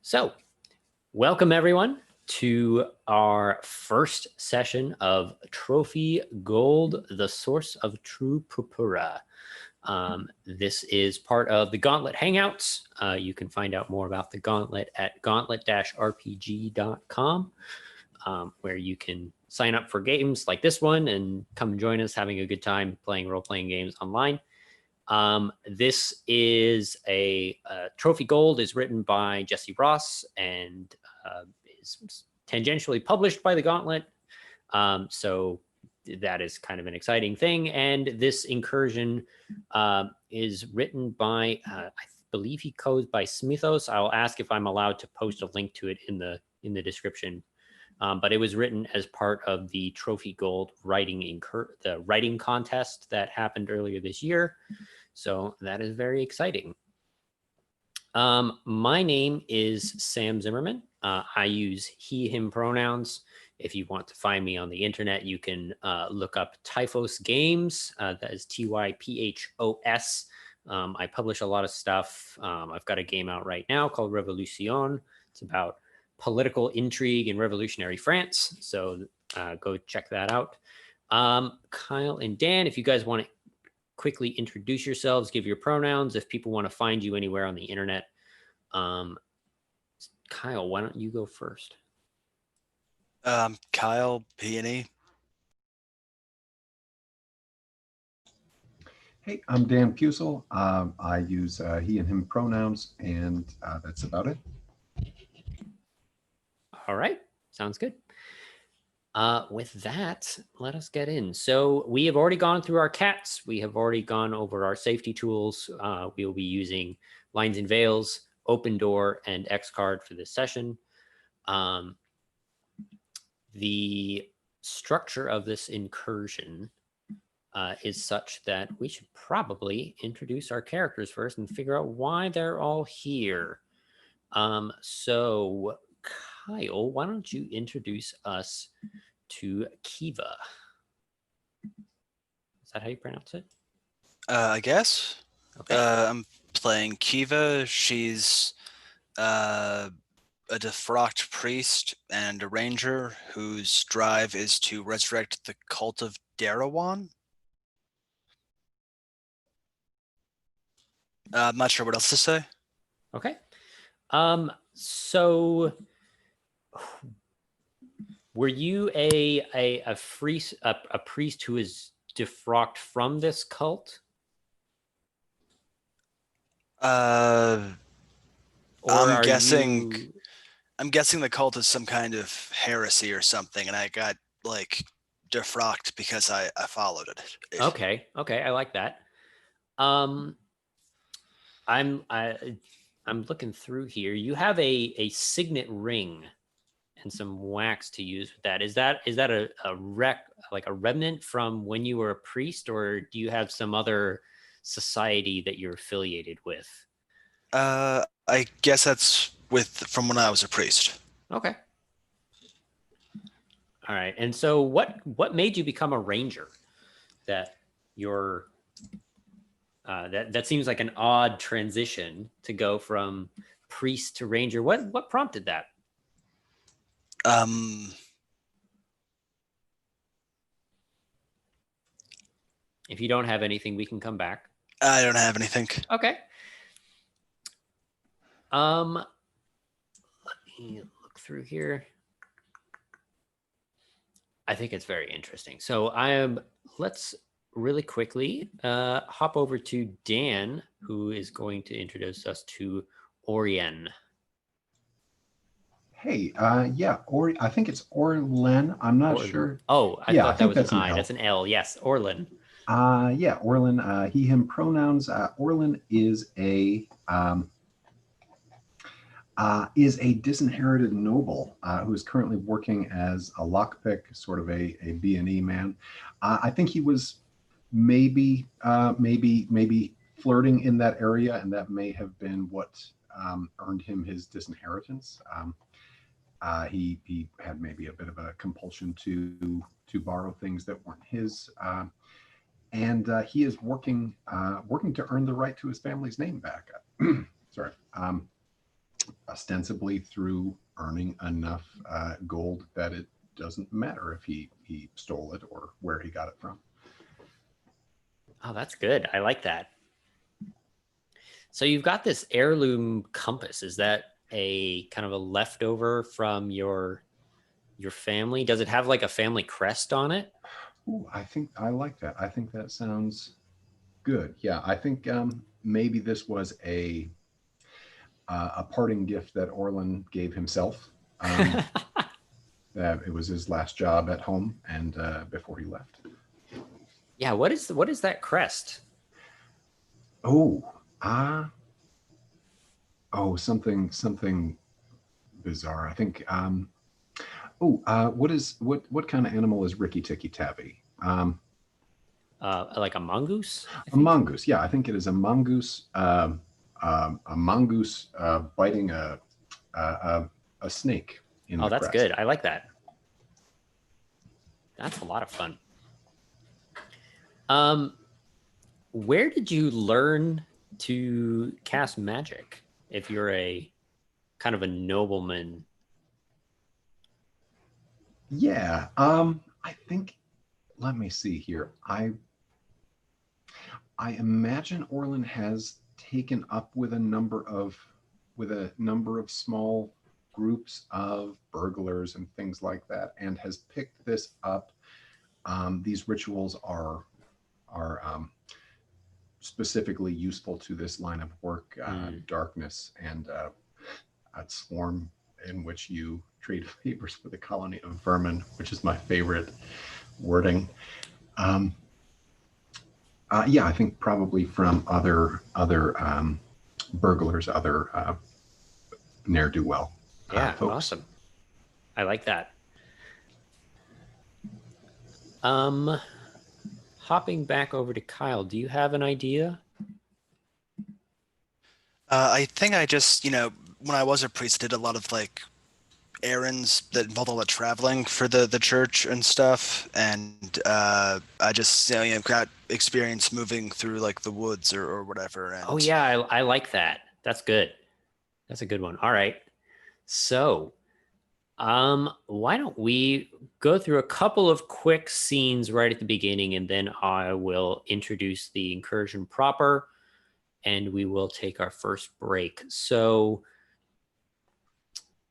So, welcome everyone to our first session of Trophy Gold, the Source of True Purpura. This is part of the Gauntlet Hangouts. You can find out more about the Gauntlet at gauntlet-rpg.com, where you can sign up for games like this one and come join us having a good time playing role-playing games online. This is a Trophy Gold is written by Jesse Ross and is tangentially published by the Gauntlet. So that is kind of an exciting thing. And this incursion is written by, I believe he codes by Smithos. I'll ask if I'm allowed to post a link to it in the description. But it was written as part of the Trophy Gold writing contest that happened earlier this year. So that is very exciting. My name is Sam Zimmerman. I use he, him pronouns. If you want to find me on the internet, you can look up Typhos Games. That is Typhos. I publish a lot of stuff. I've got a game out right now called Revolution. It's about political intrigue in revolutionary France. So go check that out. Kyle and Dan, if you guys want to quickly introduce yourselves, give your pronouns, if people want to find you anywhere on the internet. Kyle, why don't you go first? Kyle, P&E. Hey, I'm Dan Pusel. I use he and him pronouns, and that's about it. All right, sounds good. With that, let us get in. So we have already gone through our cats. We have already gone over our safety tools. We will be using Lines and Veils, Open Door, and X-Card for this session. The structure of this incursion is such that we should probably introduce our characters first and figure out why they're all here. So Kyle, why don't you introduce us to Kiva? Is that how you pronounce it? I guess. Okay. I'm playing Kiva. She's a defrocked priest and a ranger whose drive is to resurrect the cult of Darawan. I'm not sure what else to say. Okay. So were you a priest who is defrocked from this cult? I'm guessing the cult is some kind of heresy or something, and I got like defrocked because I followed it. Okay, I like that. I'm looking through here. You have a signet ring and some wax to use with that. Is that a remnant from when you were a priest, or do you have some other society that you're affiliated with? I guess that's from when I was a priest. Okay. All right. And so what made you become a ranger? That you're that seems like an odd transition to go from priest to ranger. What prompted that? If you don't have anything, we can come back. I don't have anything. Okay. Let me look through here. I think it's very interesting. So let's really quickly hop over to Dan, who is going to introduce us to Orlen. Hey, yeah, I think it's Orlen. I'm not sure. Oh, I thought that was an I. That's an L. Yes, Orlen. Yeah, Orlen. He, him pronouns. Orlen is a disinherited noble who is currently working as a lockpick, sort of a B&E man. I think he was maybe flirting in that area, and that may have been what earned him his disinheritance. He had maybe a bit of a compulsion to borrow things that weren't his, and he is working to earn the right to his family's name back. Sorry. ostensibly through earning enough gold that it doesn't matter if he stole it or where he got it from. Oh, that's good. I like that. So you've got this heirloom compass. Is that a kind of a leftover from your family? Does it have like a family crest on it? Ooh, I think I like that. I think that sounds good. Yeah, I think maybe this was a parting gift that Orlen gave himself. That it was his last job at home, and before he left. Yeah. What is that crest? Oh, something bizarre. I think. What kind of animal is Ricky Tikki Tavi? Like a mongoose? A mongoose. Yeah, I think it is a mongoose. A mongoose biting a snake in Oh, the that's crest. good. I like that. That's a lot of fun. Where did you learn to cast magic if you're a kind of a nobleman? Yeah. I think. Let me see here. I imagine Orlen has taken up with a number of small groups of burglars and things like that, and has picked this up. These rituals are specifically useful to this line of work, darkness, and a swarm in which you trade favors with a colony of vermin, which is my favorite wording. Yeah, I think probably from other burglars, other ne'er do well. Yeah, Folks. awesome. I like that. Hopping back over to Kyle, do you have an idea? I think I just, when I was a priest, I did a lot of like errands that involved all the traveling for the church and stuff, and I just got experience moving through like the woods or whatever. And Oh yeah, I like that. That's good. That's a good one. All right. So, why don't we go through a couple of quick scenes right at the beginning, and then I will introduce the incursion proper, and we will take our first break. So,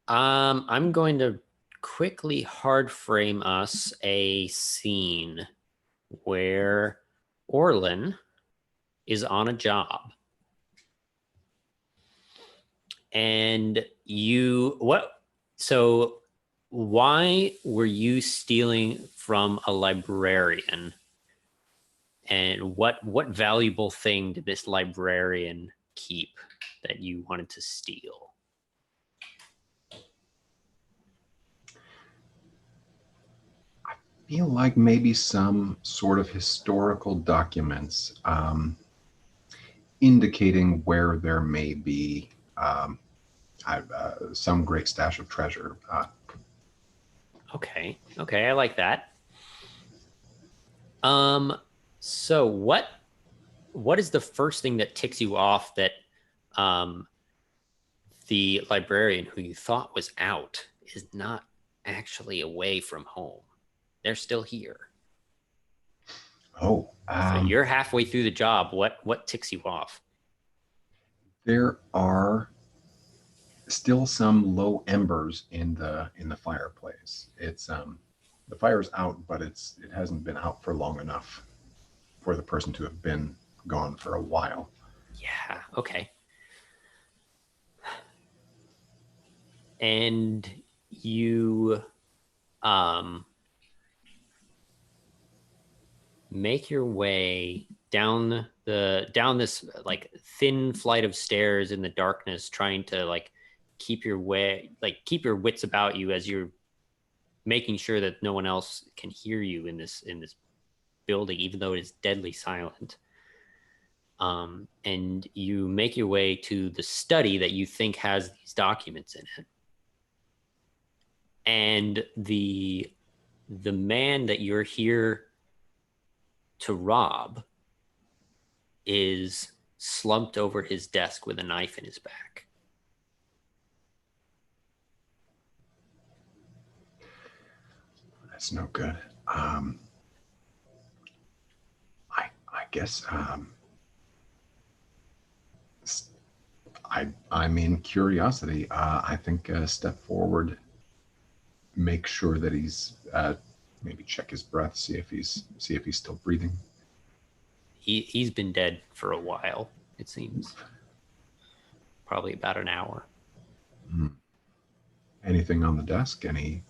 I'm going to quickly hard frame us a scene where Orlen is on a job. And so why were you stealing from a librarian? And what valuable thing did this librarian keep that you wanted to steal? Feel like maybe some sort of historical documents indicating where there may be some great stash of treasure. Okay, I like that. So what is the first thing that ticks you off that the librarian who you thought was out is not actually away from home? They're still here. Oh, So you're halfway through the job. What ticks you off? there are still some low embers in the fireplace. It's the fire's out, but it hasn't been out for long enough for the person to have been gone for a while. Yeah, okay. And you make your way down this like thin flight of stairs in the darkness, trying to like keep your wits about you as you're making sure that no one else can hear you in this building, even though it is deadly silent. And you make your way to the study that you think has these documents in it. And the man that you're here to rob is slumped over his desk with a knife in his back. That's no good. I guess I'm in curiosity. I think step forward, make sure that he's maybe check his breath, see if he's still breathing. He's been dead for a while, it seems. Probably about an hour. Anything on the desk? Any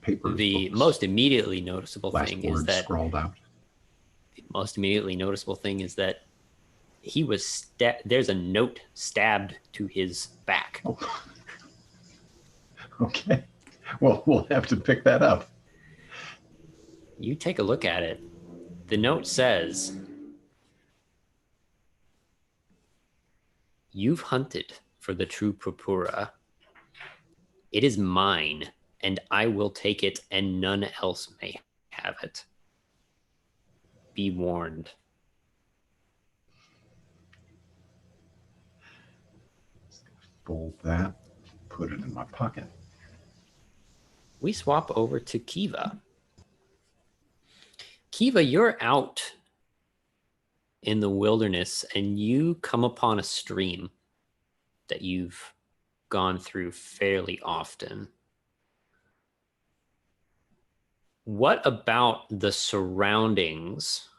papers? The books, most immediately noticeable last thing words is that scrawled out? the most immediately noticeable thing is that he was there's a note stabbed to his back. Oh. Okay. Well, we'll have to pick that up. You take a look at it. The note says, "You've hunted for the true Purpura. It is mine, and I will take it, and none else may have it. Be warned." Fold that, put it in my pocket. We swap over to Kiva. Kiva, you're out in the wilderness and you come upon a stream that you've gone through fairly often. What about the surroundings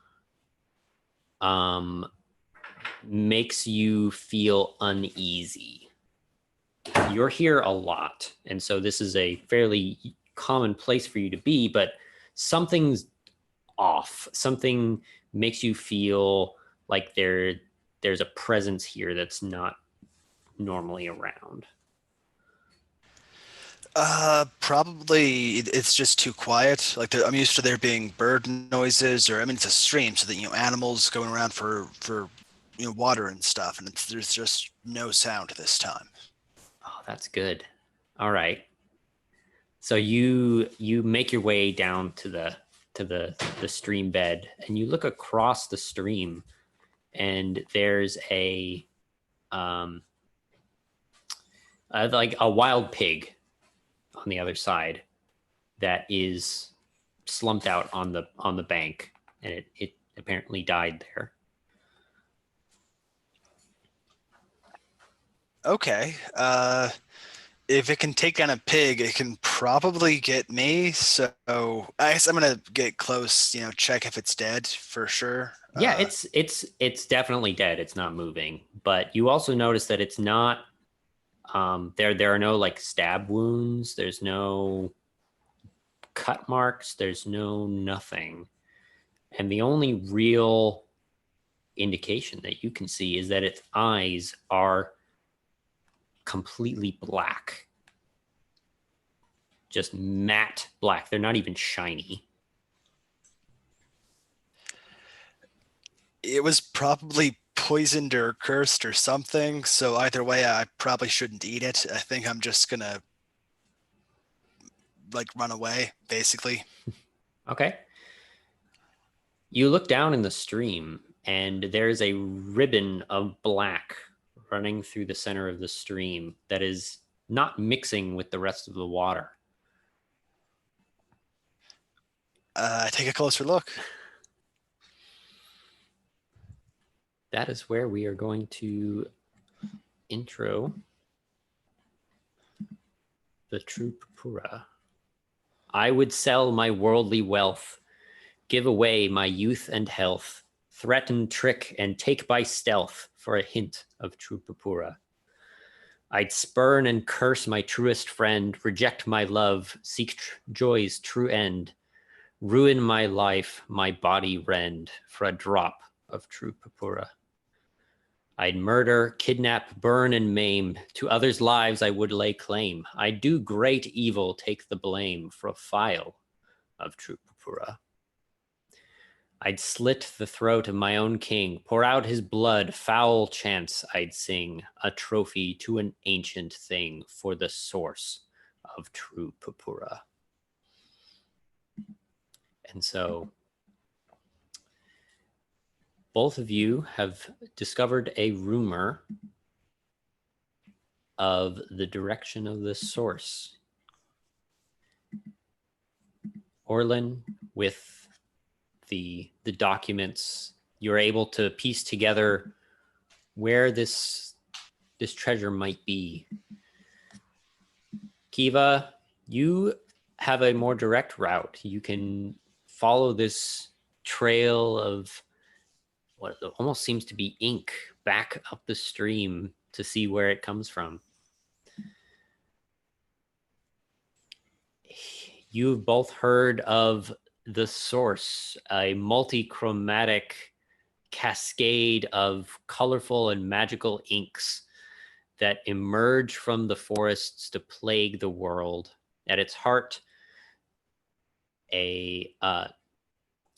makes you feel uneasy? You're here a lot, and so this is a fairly common place for you to be, but something's off. Something makes you feel like there's a presence here that's not normally around. Probably it's just too quiet. Like I'm used to there being bird noises, or I mean, it's a stream, so that animals going around for water and stuff, and there's just no sound this time. Oh, that's good. All right. So you make your way down to the stream bed, and you look across the stream, and there's like a wild pig on the other side that is slumped out on the bank, and it apparently died there. Okay. If it can take down a pig, it can probably get me. So I guess I'm gonna get close. Check if it's dead for sure. Yeah, it's definitely dead. It's not moving. But you also notice that it's not. There are no like stab wounds. There's no cut marks. There's no nothing. And the only real indication that you can see is that its eyes are completely black. Just matte black. They're not even shiny. It was probably poisoned or cursed or something. So either way, I probably shouldn't eat it. I think I'm just gonna run away, basically. Okay. You look down in the stream, and there's a ribbon of black running through the center of the stream that is not mixing with the rest of the water. I take a closer look. That is where we are going to intro the true Purpura. I would sell my worldly wealth, give away my youth and health, threaten, trick, and take by stealth for a hint of true Purpura. I'd spurn and curse my truest friend, reject my love, seek joy's true end, ruin my life, my body rend for a drop of true Purpura. I'd murder, kidnap, burn, and maim. To others' lives I would lay claim. I'd do great evil, take the blame for a phial of true Purpura. I'd slit the throat of my own king, pour out his blood, foul chants I'd sing, a trophy to an ancient thing for the source of true Purpura. And so both of you have discovered a rumor of the direction of the source. Orlen, with the documents, you're able to piece together where this treasure might be. Kiva, you have a more direct route. You can follow this trail of what almost seems to be ink back up the stream to see where it comes from. You've both heard of the Source, a multi-chromatic cascade of colorful and magical inks that emerge from the forests to plague the world. At its heart, at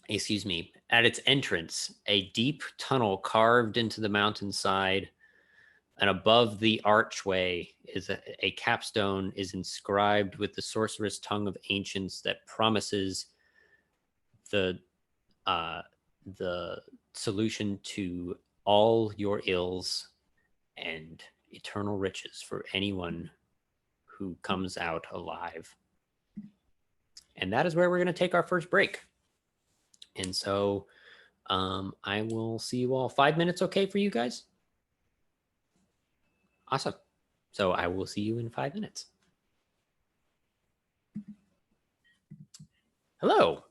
its entrance, a deep tunnel carved into the mountainside, and above the archway is a capstone is inscribed with the sorceress tongue of ancients that promises the solution to all your ills and eternal riches for anyone who comes out alive. And that is where we're going to take our first break. And so I will see you all 5 minutes. Okay for you guys? Awesome. So I will see you in 5 minutes. Hello.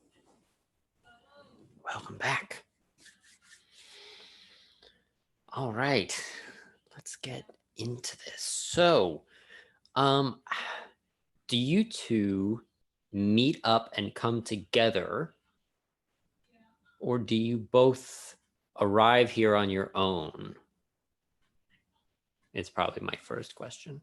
Welcome back. All right. Let's get into this. So, do you two meet up and come together, or do you both arrive here on your own? It's probably my first question.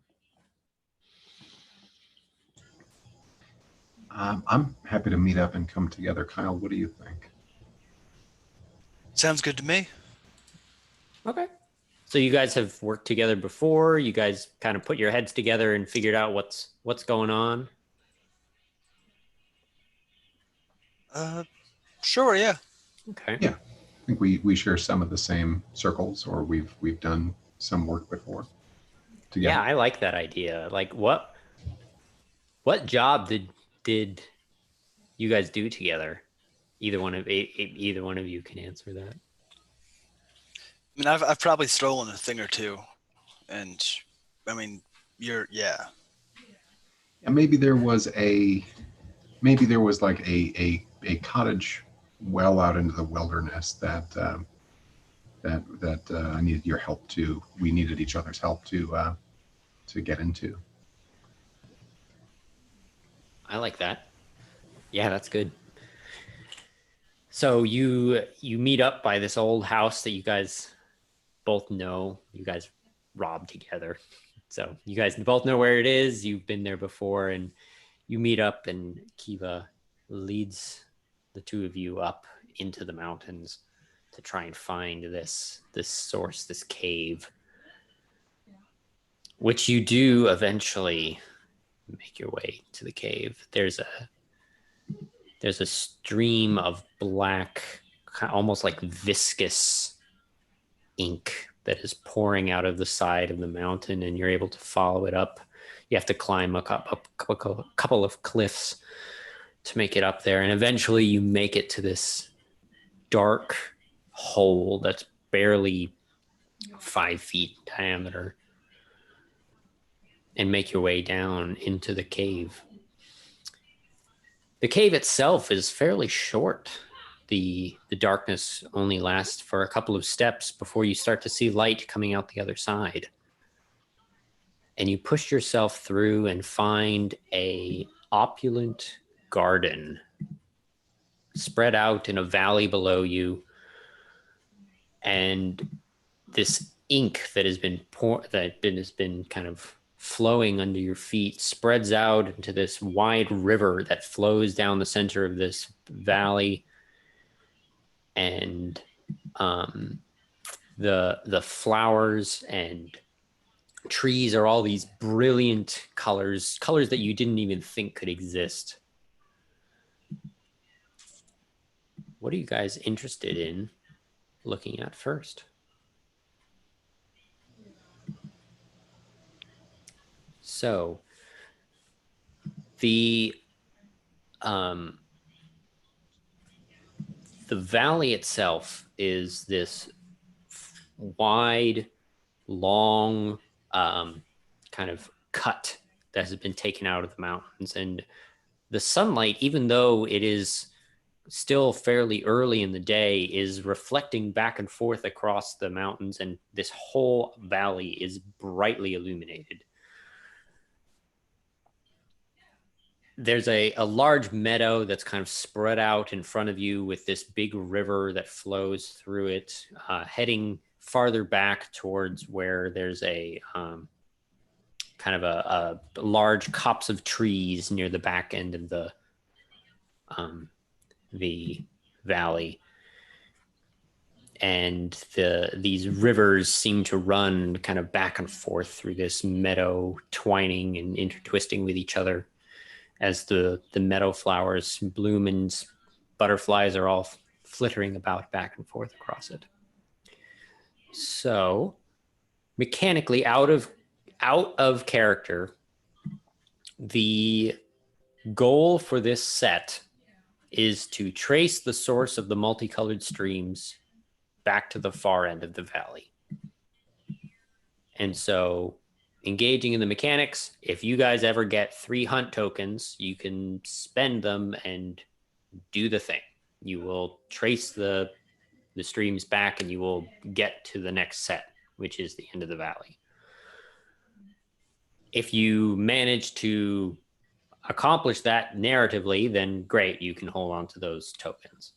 I'm happy to meet up and come together. Kyle, what do you think? Sounds good to me. Okay. So you guys have worked together before. You guys kind of put your heads together and figured out what's going on. Sure, yeah. Okay. Yeah, I think we share some of the same circles, or we've done some work before together. Yeah, I like that idea. Like, what job did you guys do together? Either one of you can answer that. I mean, I've probably stolen a thing or two, and I mean, yeah. And maybe there was like a cottage well out into the wilderness that I needed your help to. We needed each other's help to get into. I like that. Yeah, that's good. So you meet up by this old house that you guys both know. You guys robbed together. So you guys both know where it is. You've been there before, and you meet up, and Kiva leads the two of you up into the mountains to try and find this source, this cave, which you do eventually make your way to the cave. There's a stream of black, almost like viscous ink that is pouring out of the side of the mountain, and you're able to follow it up. You have to climb a couple of cliffs to make it up there, and eventually you make it to this dark hole that's barely 5 feet in diameter, and make your way down into the cave. The cave itself is fairly short. The darkness only lasts for a couple of steps before you start to see light coming out the other side. And you push yourself through and find a opulent garden spread out in a valley below you. And this ink that has been kind of flowing under your feet spreads out into this wide river that flows down the center of this valley. And the flowers and trees are all these brilliant colors that you didn't even think could exist. What are you guys interested in looking at first? So the the valley itself is this wide, long kind of cut that has been taken out of the mountains. And the sunlight, even though it is still fairly early in the day, is reflecting back and forth across the mountains, and this whole valley is brightly illuminated. There's a large meadow that's kind of spread out in front of you with this big river that flows through it, heading farther back towards where there's a kind of a large copse of trees near the back end of the valley. And these rivers seem to run kind of back and forth through this meadow, twining and intertwisting with each other as the meadow flowers bloom and butterflies are all flittering about back and forth across it. So mechanically, out of character, the goal for this set is to trace the source of the multicolored streams back to the far end of the valley. And so engaging in the mechanics, if you guys ever get 3 hunt tokens, you can spend them and do the thing. You will trace the streams back and you will get to the next set, which is the end of the valley. If you manage to accomplish that narratively, then great, you can hold on to those tokens.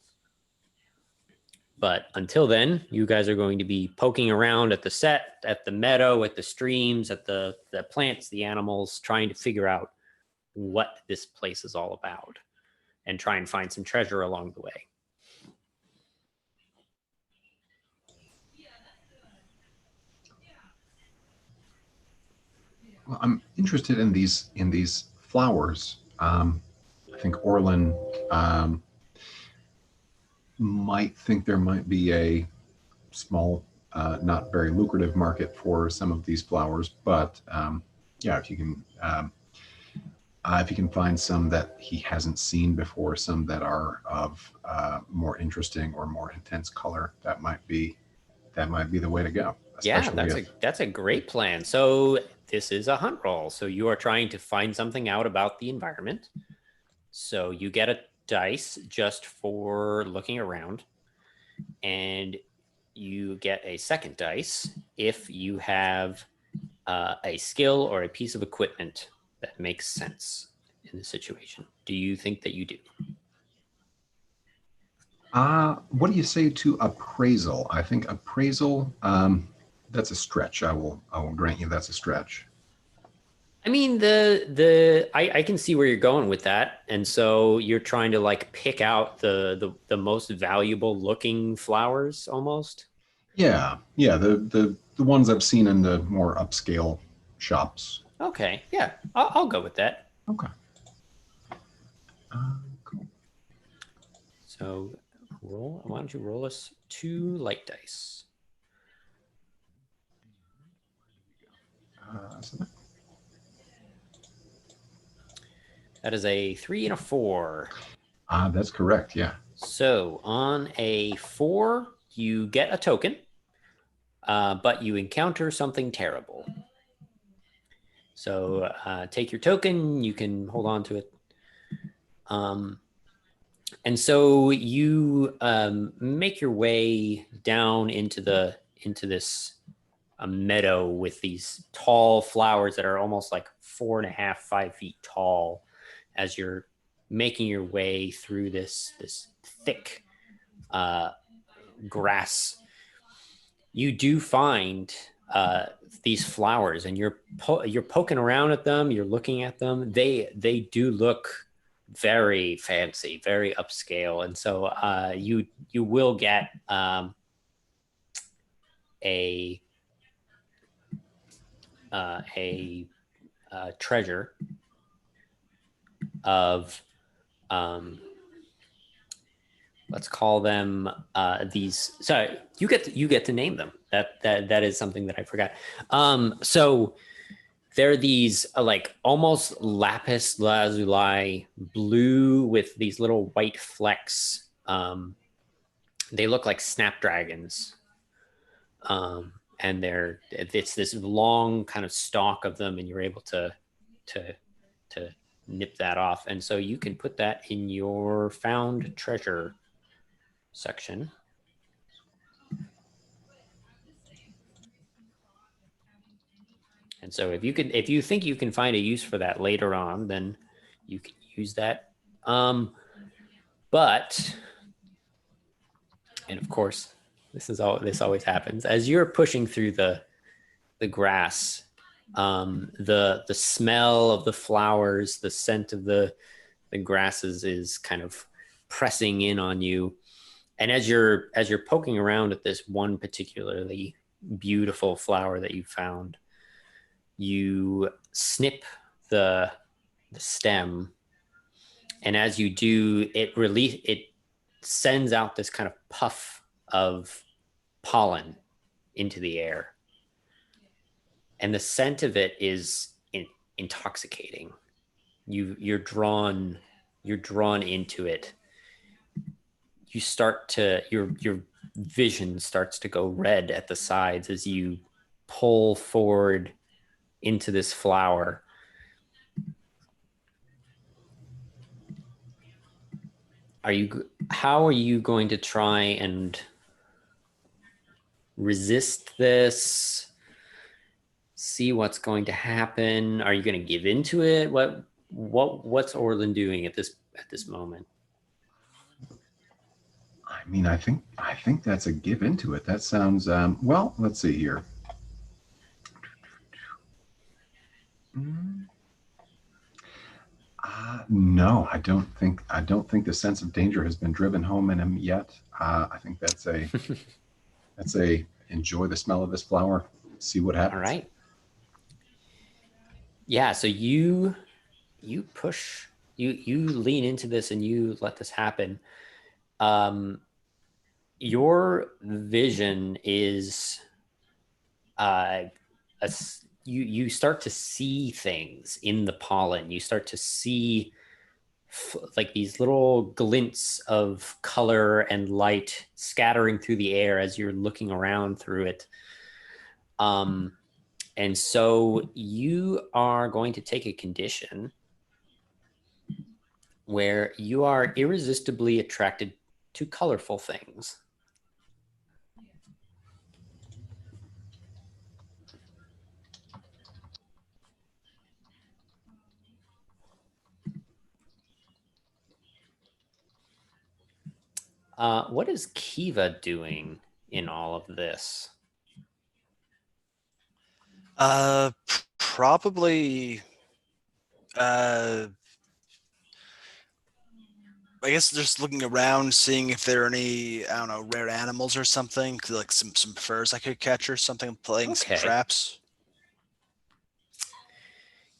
But until then, you guys are going to be poking around at the set, at the meadow, at the streams, at the plants, the animals, trying to figure out what this place is all about and try and find some treasure along the way. Well, I'm interested in these flowers. I think Orlen might think there might be a small, not very lucrative market for some of these flowers, but yeah, if you can find some that he hasn't seen before, some that are of more interesting or more intense color, that might be the way to go. Yeah, that's a great plan. So this is a hunt roll. So you are trying to find something out about the environment. So you get a dice just for looking around, and you get a second dice if you have a skill or a piece of equipment that makes sense in the situation. Do you think that you do? What do you say to appraisal? I think appraisal, that's a stretch. I will grant you that's a stretch. I mean, I can see where you're going with that. And so you're trying to like pick out the most valuable looking flowers almost. Yeah. The ones I've seen in the more upscale shops. Okay. Yeah, I'll go with that. Okay. Cool. So why don't you roll us 2 light dice? That is a 3 and a 4. That's correct. Yeah. So on a 4, you get a token, but you encounter something terrible. So take your token. You can hold on to it. And so you make your way down into this meadow with these tall flowers that are almost like 4.5, 5 feet tall. As you're making your way through this thick grass, you do find these flowers, and you're poking around at them. You're looking at them. They do look very fancy, very upscale, and so you will get a treasure of let's call them these. Sorry, you get to name them. That is something that I forgot. So there are these like almost lapis lazuli blue with these little white flecks they look like snapdragons. And it's this long kind of stalk of them, and you're able to nip that off. And so you can put that in your found treasure section. And so if you think you can find a use for that later on, then you can use that. But, and of course, this always happens as you're pushing through the grass. The smell of the flowers, the scent of the grasses is kind of pressing in on you. And as you're poking around at this one particularly beautiful flower that you found, you snip the stem, and as you do, it sends out this kind of puff of pollen into the air, and the scent of it is intoxicating. You're drawn into it. You start to your vision starts to go red at the sides as you pull forward into this flower. How are you going to try and resist this? See what's going to happen? Are you going to give into it? What's Orlen doing at this moment? I mean, I think that's a give into it. That sounds well. Let's see here. No, I don't think the sense of danger has been driven home in him yet. I think that's a enjoy the smell of this flower, see what happens. All right. Yeah. So you push, you lean into this, and you let this happen. Your vision is, you start to see things in the pollen. You start to see like these little glints of color and light scattering through the air as you're looking around through it. And so you are going to take a condition where you are irresistibly attracted to colorful things. What is Kiva doing in all of this? Probably. I guess just looking around, seeing if there are any, I don't know, rare animals or something, like some furs I could catch or something, playing some traps.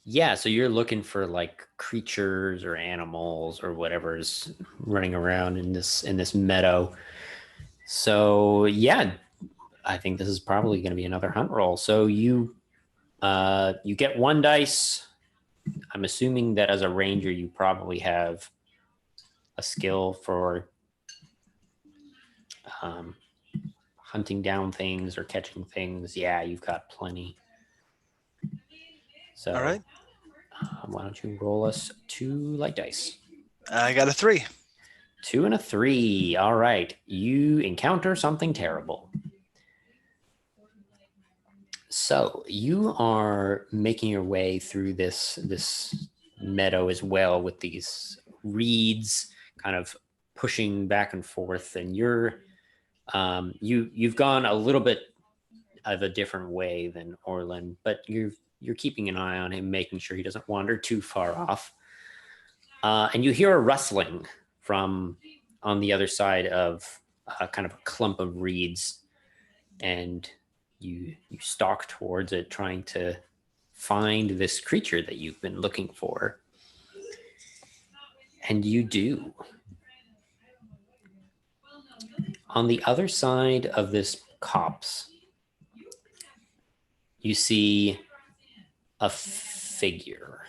Yeah, so you're looking for like creatures or animals or whatever's running around in this meadow. So yeah, I think this is probably going to be another hunt roll. So you get 1 dice. I'm assuming that as a ranger, you probably have a skill for hunting down things or catching things. Yeah, you've got plenty. So, all right. Why don't you roll us 2 light dice? I got a 3. 2 and a 3. All right. You encounter something terrible. So you are making your way through this meadow as well, with these reeds kind of pushing back and forth, and you've gone a little bit of a different way than Orlen, but you're keeping an eye on him, making sure he doesn't wander too far off. And you hear a rustling from on the other side of kind of a clump of reeds, and you stalk towards it, trying to find this creature that you've been looking for. And you do. On the other side of this copse, you see a figure.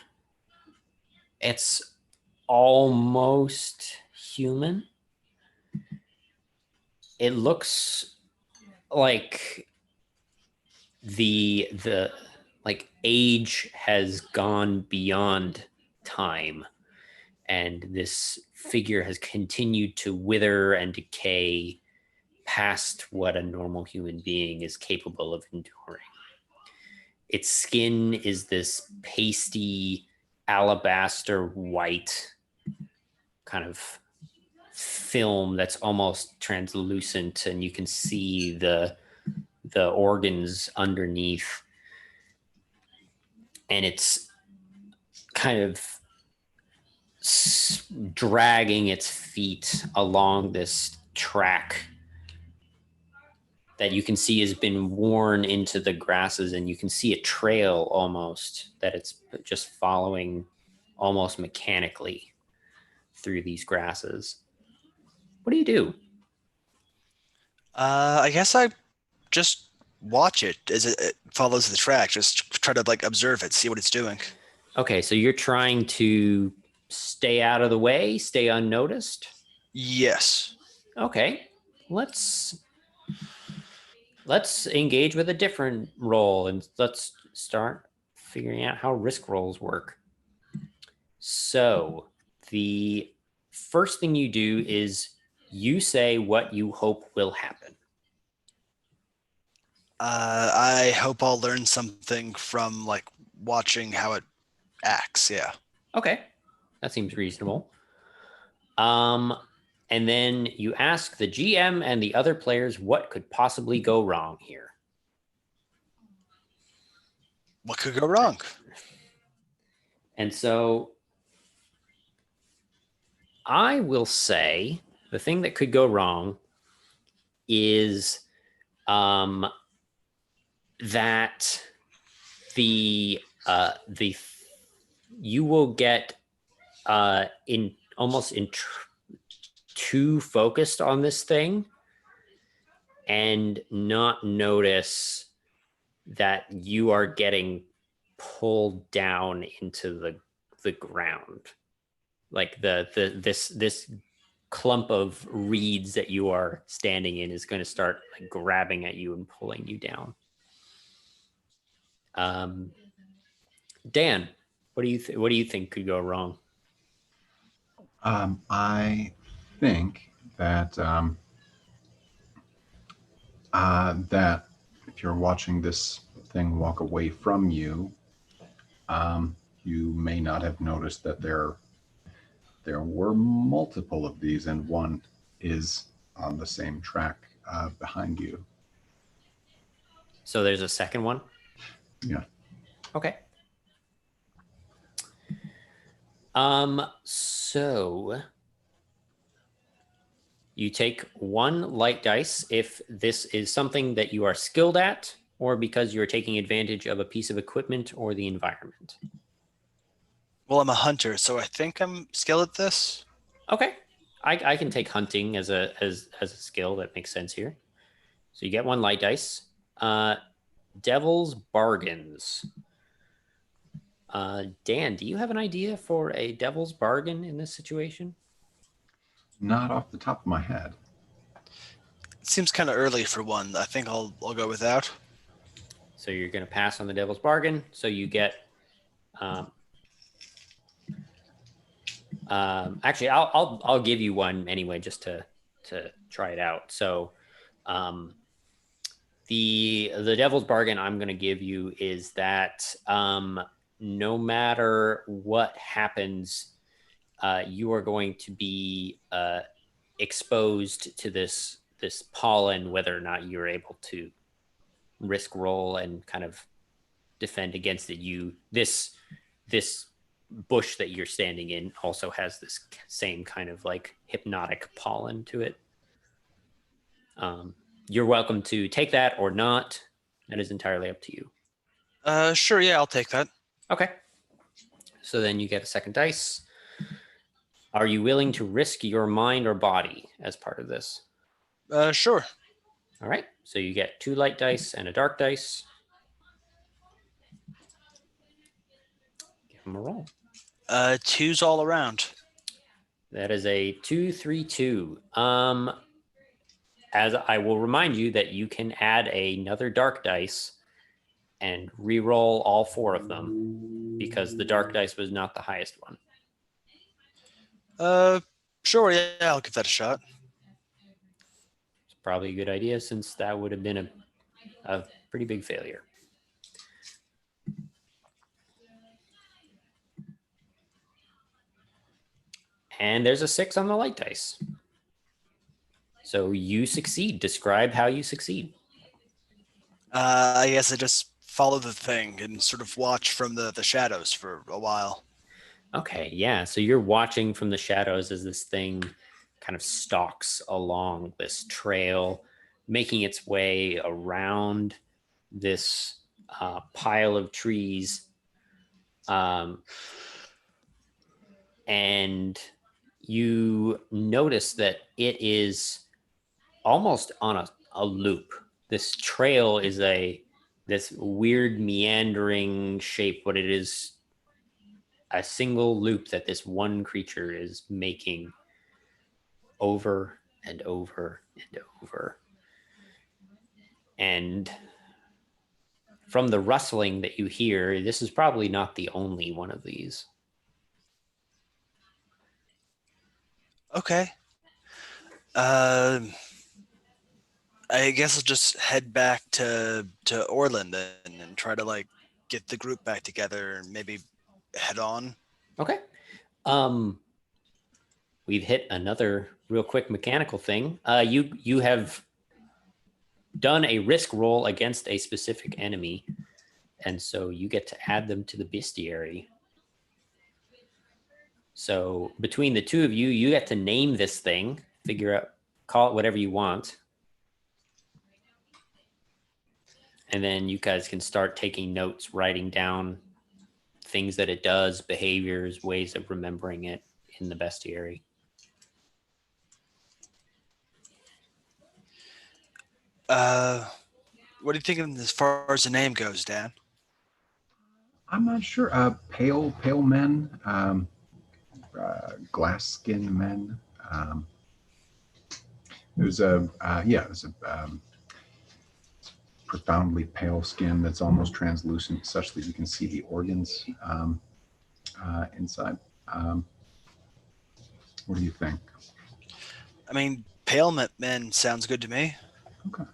It's almost human. it looks like the like age has gone beyond time, and this figure has continued to wither and decay past what a normal human being is capable of enduring. Its skin is this pasty alabaster white kind of film that's almost translucent, and you can see the organs underneath, and it's kind of dragging its feet along this track that you can see has been worn into the grasses, and you can see a trail almost that it's just following almost mechanically through these grasses. What do you do? I guess I just watch it as it follows the track. Just try to like observe it, see what it's doing. Okay, so you're trying to stay out of the way, stay unnoticed. Yes. Okay, let's engage with a different role, and let's start figuring out how risk rolls work. So the first thing you do is you say what you hope will happen. I hope I'll learn something from like watching how it acts. Yeah. Okay, that seems reasonable. And then you ask the GM and the other players what could possibly go wrong here. What could go wrong? And so I will say the thing that could go wrong is that the you will get in almost too focused on this thing and not notice that you are getting pulled down into the ground, like this clump of reeds that you are standing in is going to start like grabbing at you and pulling you down. Dan, what do you think could go wrong? I think that that if you're watching this thing walk away from you, you may not have noticed that there were multiple of these, and one is on the same track behind you. So there's a second one? Yeah. Okay. So you take one light dice if this is something that you are skilled at, or because you're taking advantage of a piece of equipment or the environment. Well, I'm a hunter, so I think I'm skilled at this. Okay. I can take hunting as a skill. That makes sense here. So you get one light dice. Devil's bargains. Dan, do you have an idea for a devil's bargain in this situation? Not off the top of my head. It seems kind of early for one. I think I'll go with that. So you're going to pass on the devil's bargain. So you get. Actually, I'll give you one anyway, just to try it out. So, the devil's bargain I'm going to give you is that no matter what happens, you are going to be exposed to this pollen, whether or not you're able to risk roll and kind of defend against it. This bush that you're standing in also has this same kind of like hypnotic pollen to it. You're welcome to take that or not. That is entirely up to you. Sure, yeah, I'll take that. Okay. So then you get a second dice. Are you willing to risk your mind or body as part of this? Sure. All right. So you get 2 light dice and a dark dice. Give them a roll. 2s all around. That is a 2-3-2. as I will remind you that you can add another dark dice and re-roll all 4 of them because the dark dice was not the highest one. Sure, yeah, I'll give that a shot. It's probably a good idea since that would have been a pretty big failure. And there's a 6 on the light dice. So you succeed. Describe how you succeed. I guess I just follow the thing and sort of watch from the shadows for a while. Okay, yeah. So you're watching from the shadows as this thing kind of stalks along this trail, making its way around this pile of trees. And you notice that it is almost on a loop. This trail is this weird meandering shape, but it is a single loop that this one creature is making over and over and over. And from the rustling that you hear, this is probably not the only one of these. Okay. I guess I'll just head back to Orlen then and try to like get the group back together and maybe head on. Okay. We've hit another real quick mechanical thing. You have done a risk roll against a specific enemy, and so you get to add them to the bestiary. So between the two of you, you get to name this thing, call it whatever you want. And then you guys can start taking notes, writing down things that it does, behaviors, ways of remembering it in the bestiary. What do you think as far as the name goes, Dan? I'm not sure. Pale men, glass skin men. There's a profoundly pale skin that's almost translucent, such that you can see the organs inside. What do you think? I mean, pale men sounds good to me. Okay.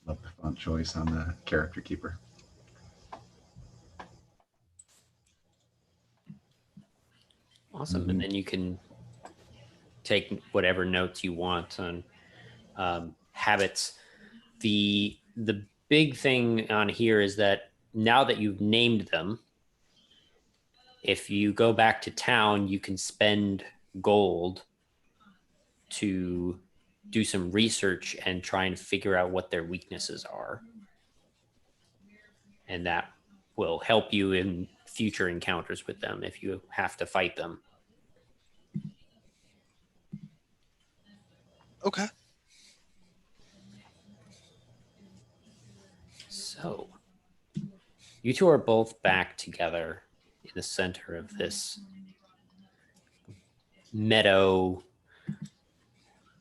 Love the font choice on the character keeper. Awesome. Mm-hmm. And then you can take whatever notes you want on habits. The big thing on here is that now that you've named them, if you go back to town, you can spend gold to do some research and try and figure out what their weaknesses are. And that will help you in future encounters with them if you have to fight them. Okay. So, you two are both back together in the center of this meadow.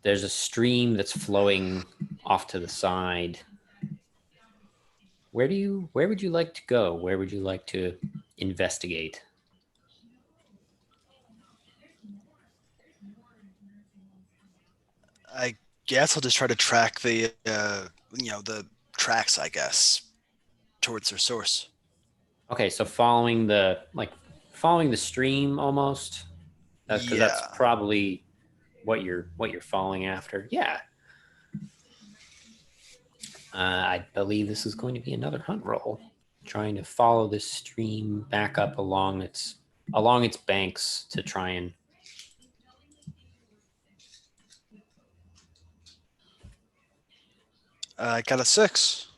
There's a stream that's flowing off to the side. Where would you like to go? Where would you like to investigate? I guess I'll just try to track the the tracks, I guess, towards their source. Okay, so following the stream almost. Because that's Yeah. probably what you're following after. Yeah. I believe this is going to be another hunt roll, trying to follow this stream back up along its banks to try and. I got a 6.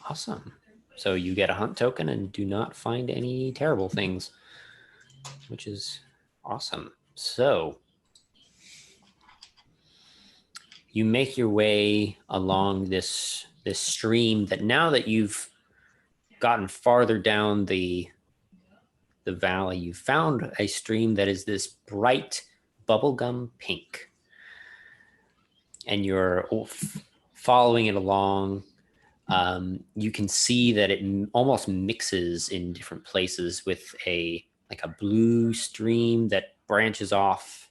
Awesome. So you get a hunt token and do not find any terrible things, which is awesome. So you make your way along this stream that now that you've gotten farther down the valley, you found a stream that is this bright bubblegum pink. And you're following it along. You can see that it almost mixes in different places with a blue stream that branches off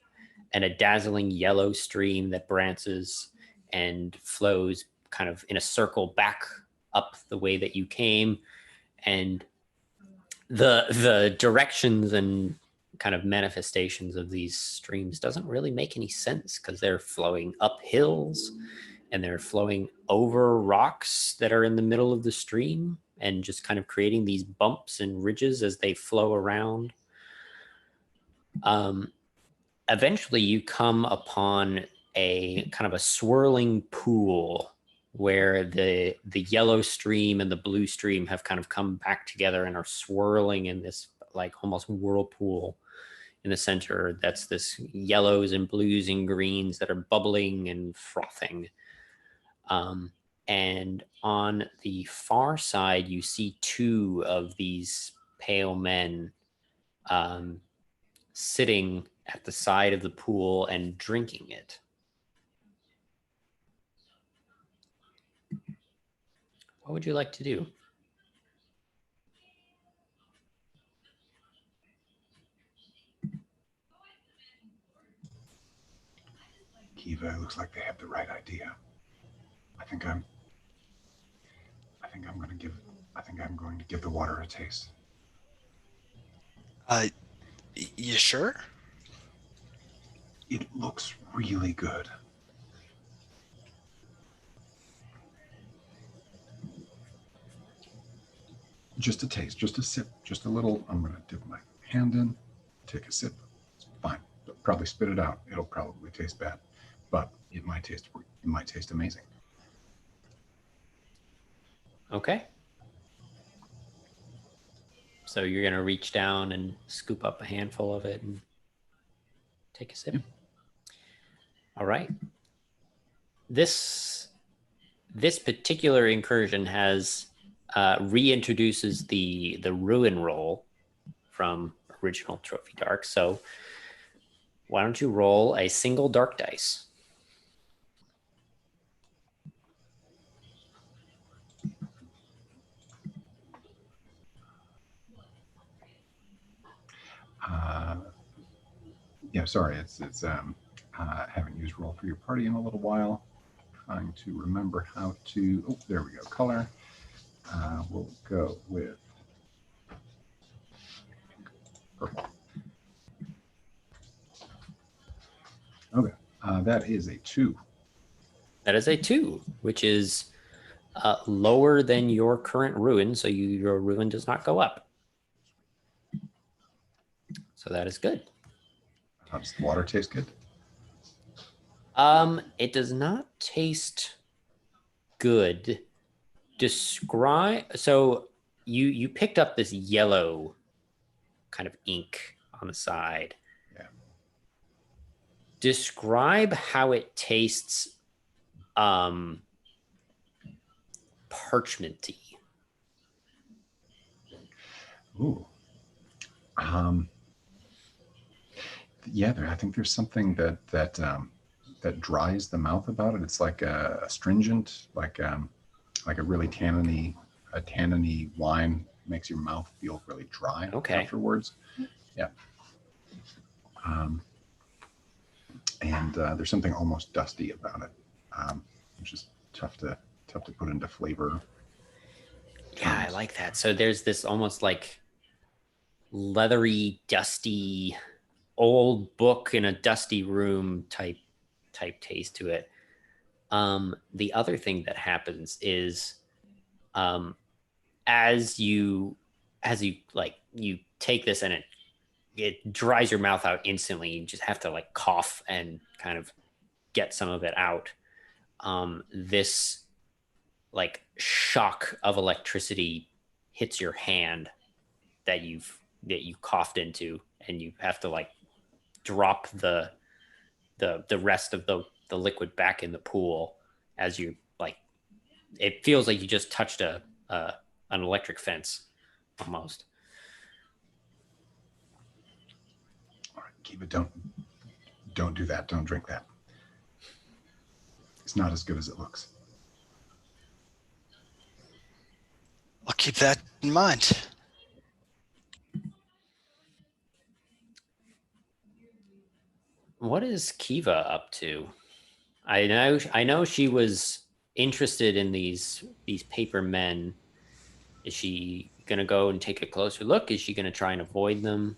and a dazzling yellow stream that branches and flows kind of in a circle back up the way that you came. And the directions and kind of manifestations of these streams doesn't really make any sense because they're flowing up hills and they're flowing over rocks that are in the middle of the stream and just kind of creating these bumps and ridges as they flow around. Eventually you come upon a kind of a swirling pool where the yellow stream and the blue stream have kind of come back together and are swirling in this like almost whirlpool in the center. That's this yellows and blues and greens that are bubbling and frothing. And on the far side, you see two of these pale men sitting at the side of the pool and drinking it. What would you like to do? Kiva, it looks like they have the right idea. I think I'm going to give the water a taste. You sure? It looks really good. Just a taste, just a sip, just a little. I'm going to dip my hand in, take a sip. It's fine. Probably spit it out. It'll probably taste bad, but it might taste amazing. Okay. So you're going to reach down and scoop up a handful of it and take a sip. Yep. All right. This particular incursion has reintroduces the ruin roll from original Trophy Dark. So why don't you roll a single dark dice? Yeah, sorry, it's haven't used roll for your party in a little while. Trying to remember how to. Oh, there we go. Color. We'll go with purple. Okay, that is a 2. That is a 2, which is lower than your current ruin, so your ruin does not go up. So that is good. How does the water taste good? It does not taste good. Describe. So you picked up this yellow kind of ink on the side. Yeah. Describe how it tastes. Parchmenty. Ooh. Yeah, I think there's something that dries the mouth about it. It's like a astringent, like a really tanniny wine makes your mouth feel really dry afterwards. Yeah. And there's something almost dusty about it, which is tough to put into flavor. Yeah, I like that. So there's this almost like leathery, dusty, old book in a dusty room type taste to it. The other thing that happens is as you take this and it dries your mouth out instantly. You just have to like cough and kind of get some of it out. This like shock of electricity hits your hand that you coughed into, and you have to like drop the rest of the liquid back in the pool as you like. It feels like you just touched a an electric fence, almost. All right, Kiva, don't do that. Don't drink that. It's not as good as it looks. I'll keep that in mind. What is Kiva up to? I know she was interested in these paper men. Is she gonna go and take a closer look? Is she gonna try and avoid them?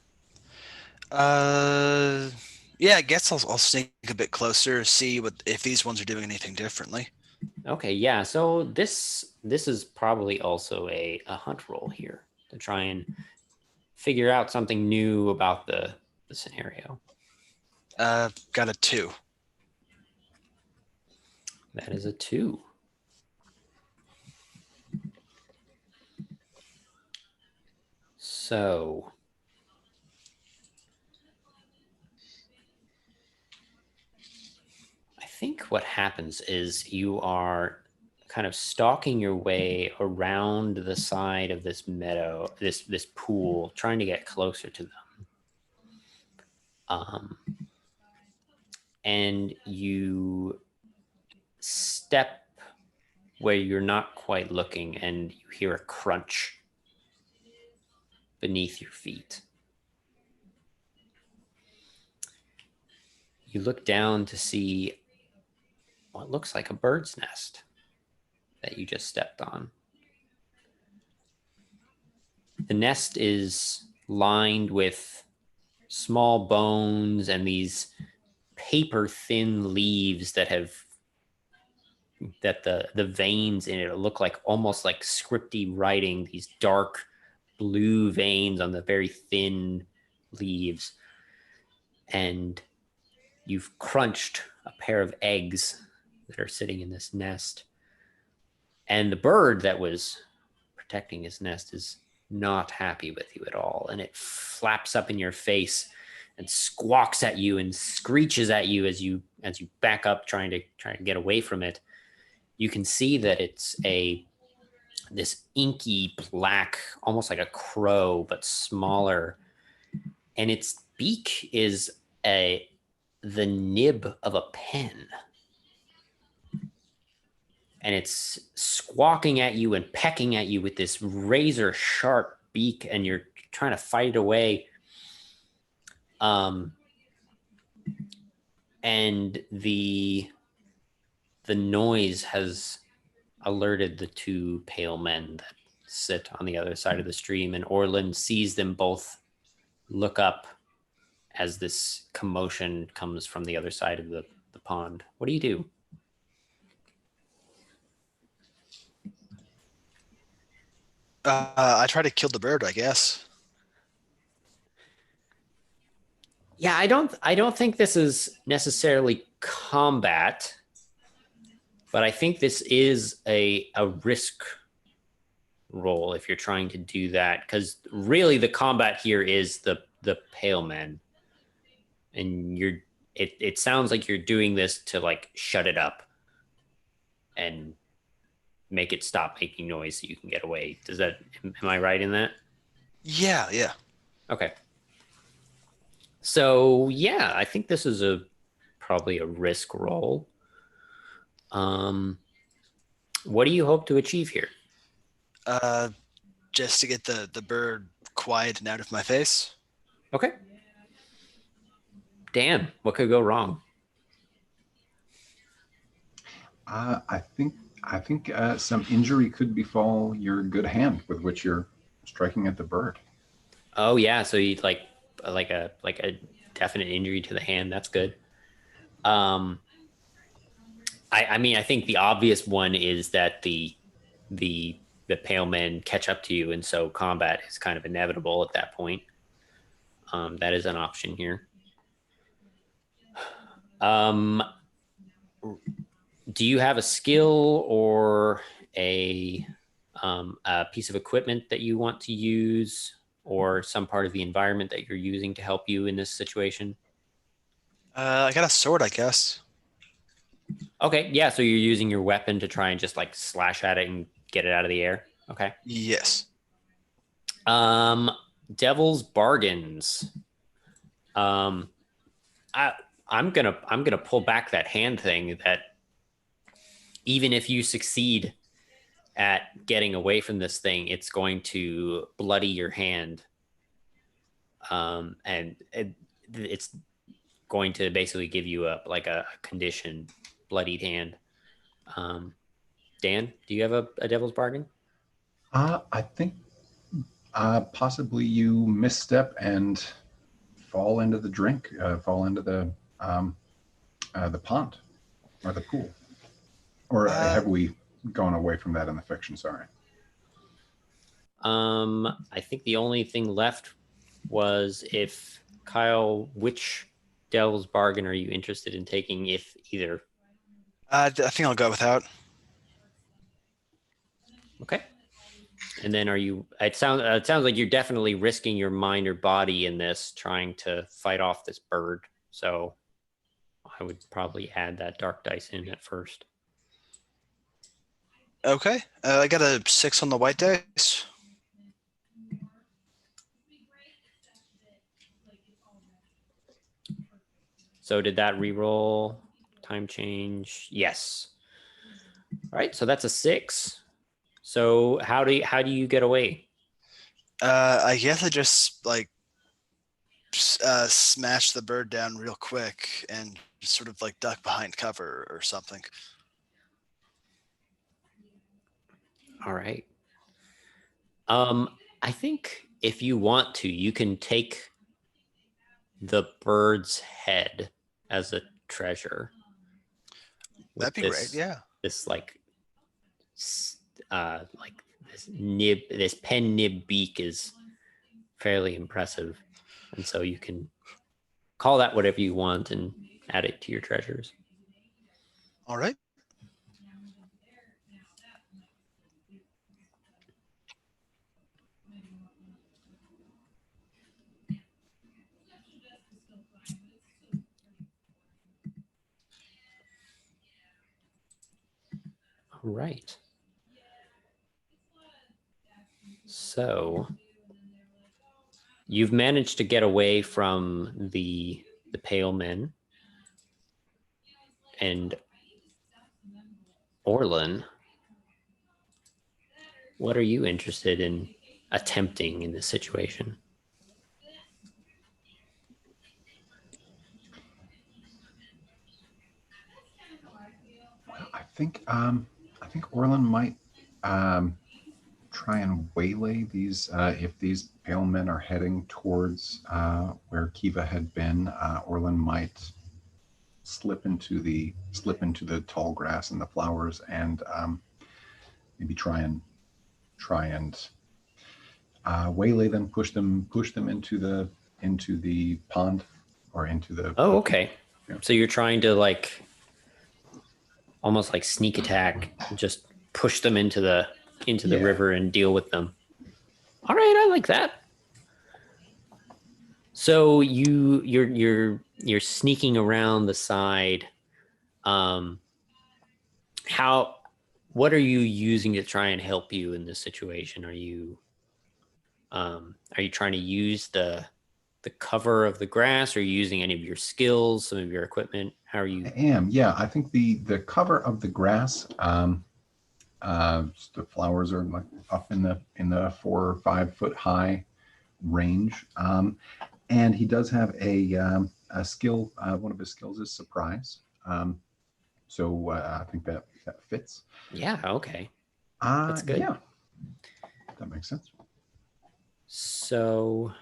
Yeah, I guess I'll sneak a bit closer, see if these ones are doing anything differently. Okay, yeah. So this is probably also a hunt roll here to try and figure out something new about the scenario. Got a 2. That is a 2. So I think what happens is you are kind of stalking your way around the side of this meadow, this pool, trying to get closer to them. And you step where you're not quite looking, and you hear a crunch beneath your feet. You look down to see what looks like a bird's nest that you just stepped on. The nest is lined with small bones and these paper thin leaves that the veins in it look like almost like scripty writing, these dark blue veins on the very thin leaves. And you've crunched a pair of eggs that are sitting in this nest. And the bird that was protecting his nest is not happy with you at all. And it flaps up in your face and squawks at you and screeches at you as you back up, trying to get away from it. You can see that it's this inky black, almost like a crow, but smaller. And its beak is the nib of a pen. And it's squawking at you and pecking at you with this razor sharp beak, and you're trying to fight it away. And the noise has alerted the 2 pale men that sit on the other side of the stream, and Orlen sees them both look up as this commotion comes from the other side of the pond. What do you do? I try to kill the bird, I guess. Yeah, I don't think this is necessarily combat, but I think this is a risk roll if you're trying to do that, because really the combat here is the pale men, and it sounds like you're doing this to like shut it up and make it stop making noise so you can get away. Am I right in that? Yeah. Okay. So yeah, I think this is probably a risk roll. What do you hope to achieve here? Just to get the bird quiet and out of my face. Okay. Dan, what could go wrong? I think some injury could befall your good hand with which you're striking at the bird. Oh yeah, so you like a definite injury to the hand. That's good. I mean, I think the obvious one is that the pale men catch up to you, and so combat is kind of inevitable at that point. That is an option here. Do you have a skill or a piece of equipment that you want to use, or some part of the environment that you're using to help you in this situation? I got a sword, I guess. Okay, yeah, so you're using your weapon to try and just like slash at it and get it out of the air? Okay. Yes. Devil's bargains. I'm gonna pull back that hand thing. That even if you succeed at getting away from this thing, it's going to bloody your hand. And it's going to basically give you a condition, bloodied hand. Dan, do you have a devil's bargain? I think possibly you misstep and fall into the drink, fall into the pond or the pool. Or have we gone away from that in the fiction? Sorry. I think the only thing left was if Kyle, which devil's bargain are you interested in taking, if either? I think I'll go without. Okay. And then it sounds like you're definitely risking your mind or body in this, trying to fight off this bird. So I would probably add that dark dice in at first. Okay. I got a 6 on the white dice. So did that reroll? Time change? Yes. All right. So that's a 6. So how do you get away? I guess I just smash the bird down real quick and sort of like duck behind cover or something. All right. I think if you want to, you can take the bird's head as a treasure. That'd be great. Yeah. This this pen nib beak is fairly impressive, and so you can call that whatever you want and add it to your treasures. All right. All right. So you've managed to get away from the pale men, and Orlen, what are you interested in attempting in this situation? Well, I think Orlin might try and waylay these. If these pale men are heading towards where Kiva had been, Orlin might slip into the tall grass and the flowers, and maybe try and waylay them, push them into the pond or into the. Oh, okay. Yeah. So you're trying to almost like sneak attack, just push them into the river and deal with them. All right, I like that. So you're sneaking around the side. What are you using to try and help you in this situation? Are you trying to use the cover of the grass? Are you using any of your skills, some of your equipment? How are you? I am. Yeah, I think the cover of the grass. The flowers are like up in the 4 or 5 foot high range, and he does have a skill. One of his skills is surprise. So I think that fits. Yeah. Okay. That's good. Yeah, that makes sense. So,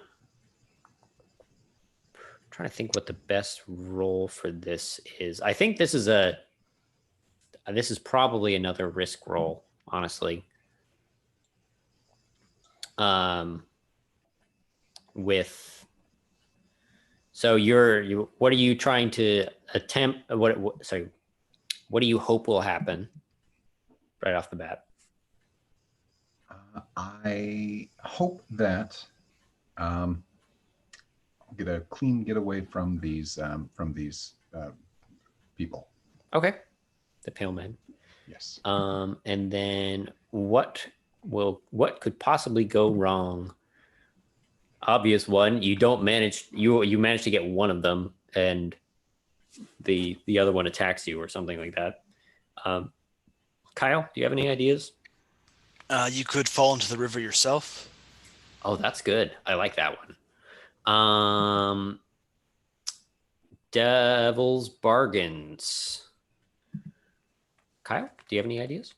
I'm trying to think what the best role for this is. I think this is probably another risk roll, honestly. What are you trying to attempt? What do you hope will happen right off the bat? I hope that I'll get a clean getaway from these people. Okay, the pale men. Yes. And then what Well, what could possibly go wrong? Obvious one. You don't manage. You manage to get one of them, and the other one attacks you or something like that. Kyle, do you have any ideas? You could fall into the river yourself. Oh, that's good. I like that one. Devil's bargains. Kyle, do you have any ideas?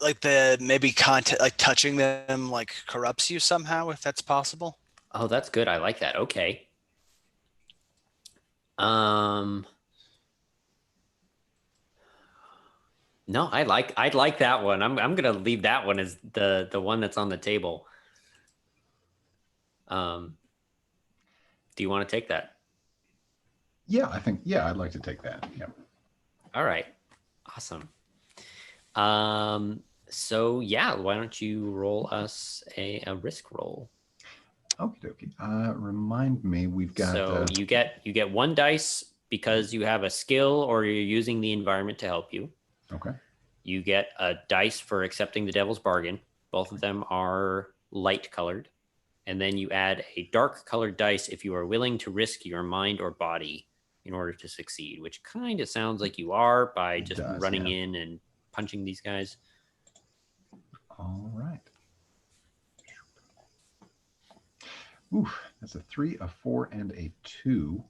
Like the maybe contact, like touching them, like corrupts you somehow, if that's possible. Oh, that's good. I like that. Okay. No, I'd like that one. I'm gonna leave that one as the one that's on the table. Do you want to take that? Yeah, I'd like to take that. Yeah. All right. Awesome. So yeah, why don't you roll us a risk roll? Okie dokie. Remind me, we've got. So you get one dice because you have a skill or you're using the environment to help you. Okay. You get a dice for accepting the devil's bargain. Both of them are light colored. And then you add a dark colored dice if you are willing to risk your mind or body in order to succeed, which kind of sounds like you are by just running in and punching these guys. All right. Ooh, that's a 3, a 4, and a 2.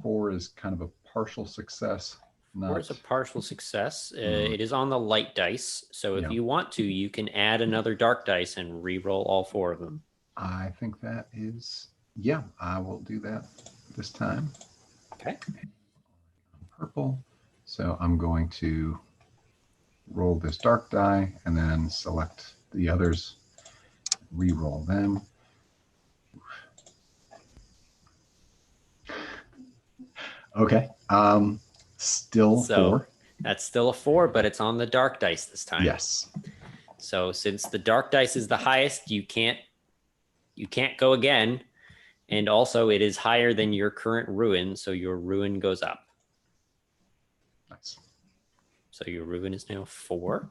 4 is kind of a partial success. 4 is a partial success. It is on the light dice. So if you want to, you can add another dark dice and re-roll all 4 of them. I think that is, yeah, I will do that this time. Okay. Purple. So I'm going to roll this dark die and then select the others, re-roll them. Okay. Still 4. That's still a 4, but it's on the dark dice this time. Yes. So since the dark dice is the highest, you can't go again. And also it is higher than your current ruin, so your ruin goes up. Nice. So your ruin is now 4.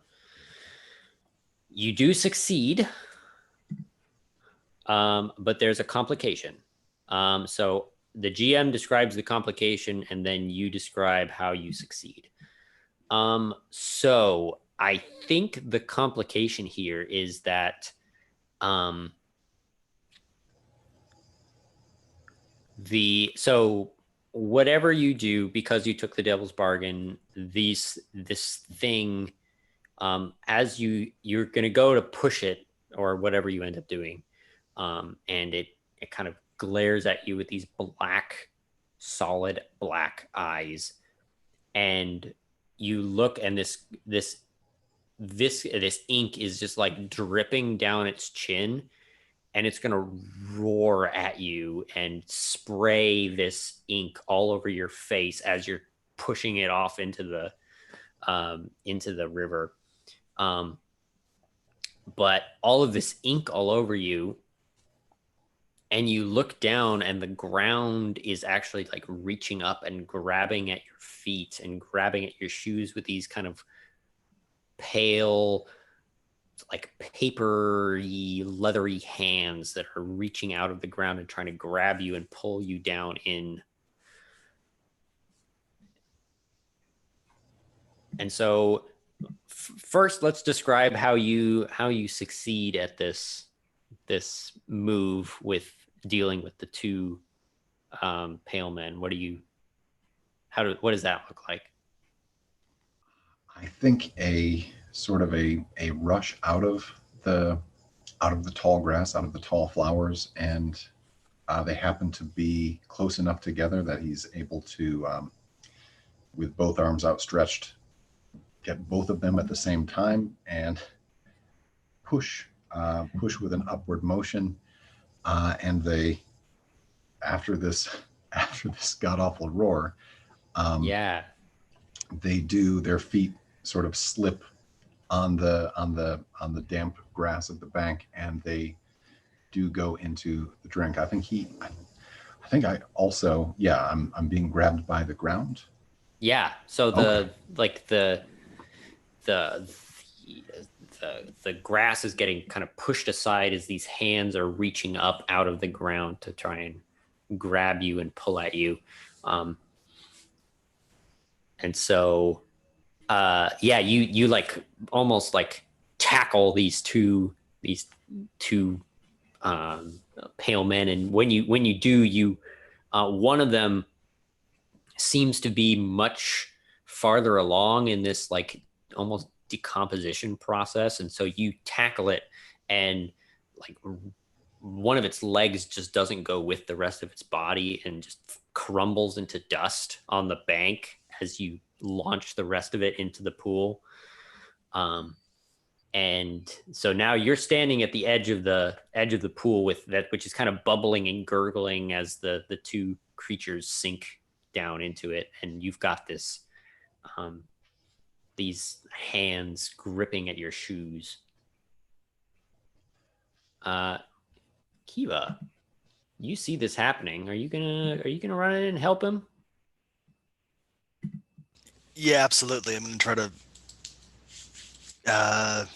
You do succeed, but there's a complication. So the GM describes the complication, and then you describe how you succeed. So I think the complication here is that so whatever you do, because you took the devil's bargain, this thing, as you're going to go to push it or whatever you end up doing, and it kind of glares at you with these solid black eyes, and you look, and this ink is just like dripping down its chin, and it's going to roar at you and spray this ink all over your face as you're pushing it off into the river. But all of this ink all over you, and you look down and the ground is actually like reaching up and grabbing at your feet and grabbing at your shoes with these kind of pale, like papery, leathery hands that are reaching out of the ground and trying to grab you and pull you down in. And so first, let's describe how you succeed at this move with dealing with the 2 pale men. What does that look like? I think a sort of a rush out of the tall grass, out of the tall flowers, and they happen to be close enough together that he's able to, with both arms outstretched, get both of them at the same time and push with an upward motion, and they, after this god awful roar, they do, their feet sort of slip on the damp grass of the bank, and they do go into the drink. I think I think I also, yeah, I'm being grabbed by the ground. Yeah. So Okay. the the grass is getting kind of pushed aside as these hands are reaching up out of the ground to try and grab you and pull at you. And so yeah, you like almost like tackle these two pale men, and when you do, you one of them seems to be much farther along in this like almost decomposition process, and so you tackle it, and like one of its legs just doesn't go with the rest of its body and just crumbles into dust on the bank as you launch the rest of it into the pool. And so now you're standing at the edge of the pool with that, which is kind of bubbling and gurgling as the two creatures sink down into it, and you've got this these hands gripping at your shoes. Kiva, you see this happening. Are you gonna run in and help him? Yeah, absolutely. I'm gonna try to I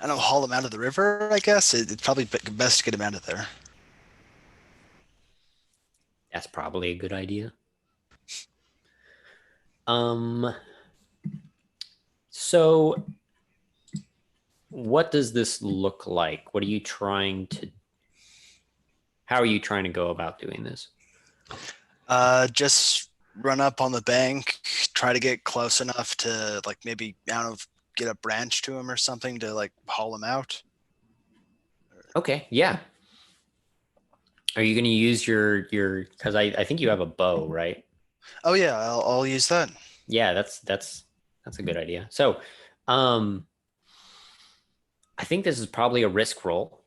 don't know, haul him out of the river, I guess. It's probably best to get him out of there. That's probably a good idea. So what does this look like? How are you trying to go about doing this? Just run up on the bank, try to get close enough to like maybe, I don't know, get a branch to him or something to like haul him out. Okay, yeah. Are you going to use your because I think you have a bow, right? Oh yeah, I'll use that. Yeah, that's a good idea. So, I think this is probably a risk roll.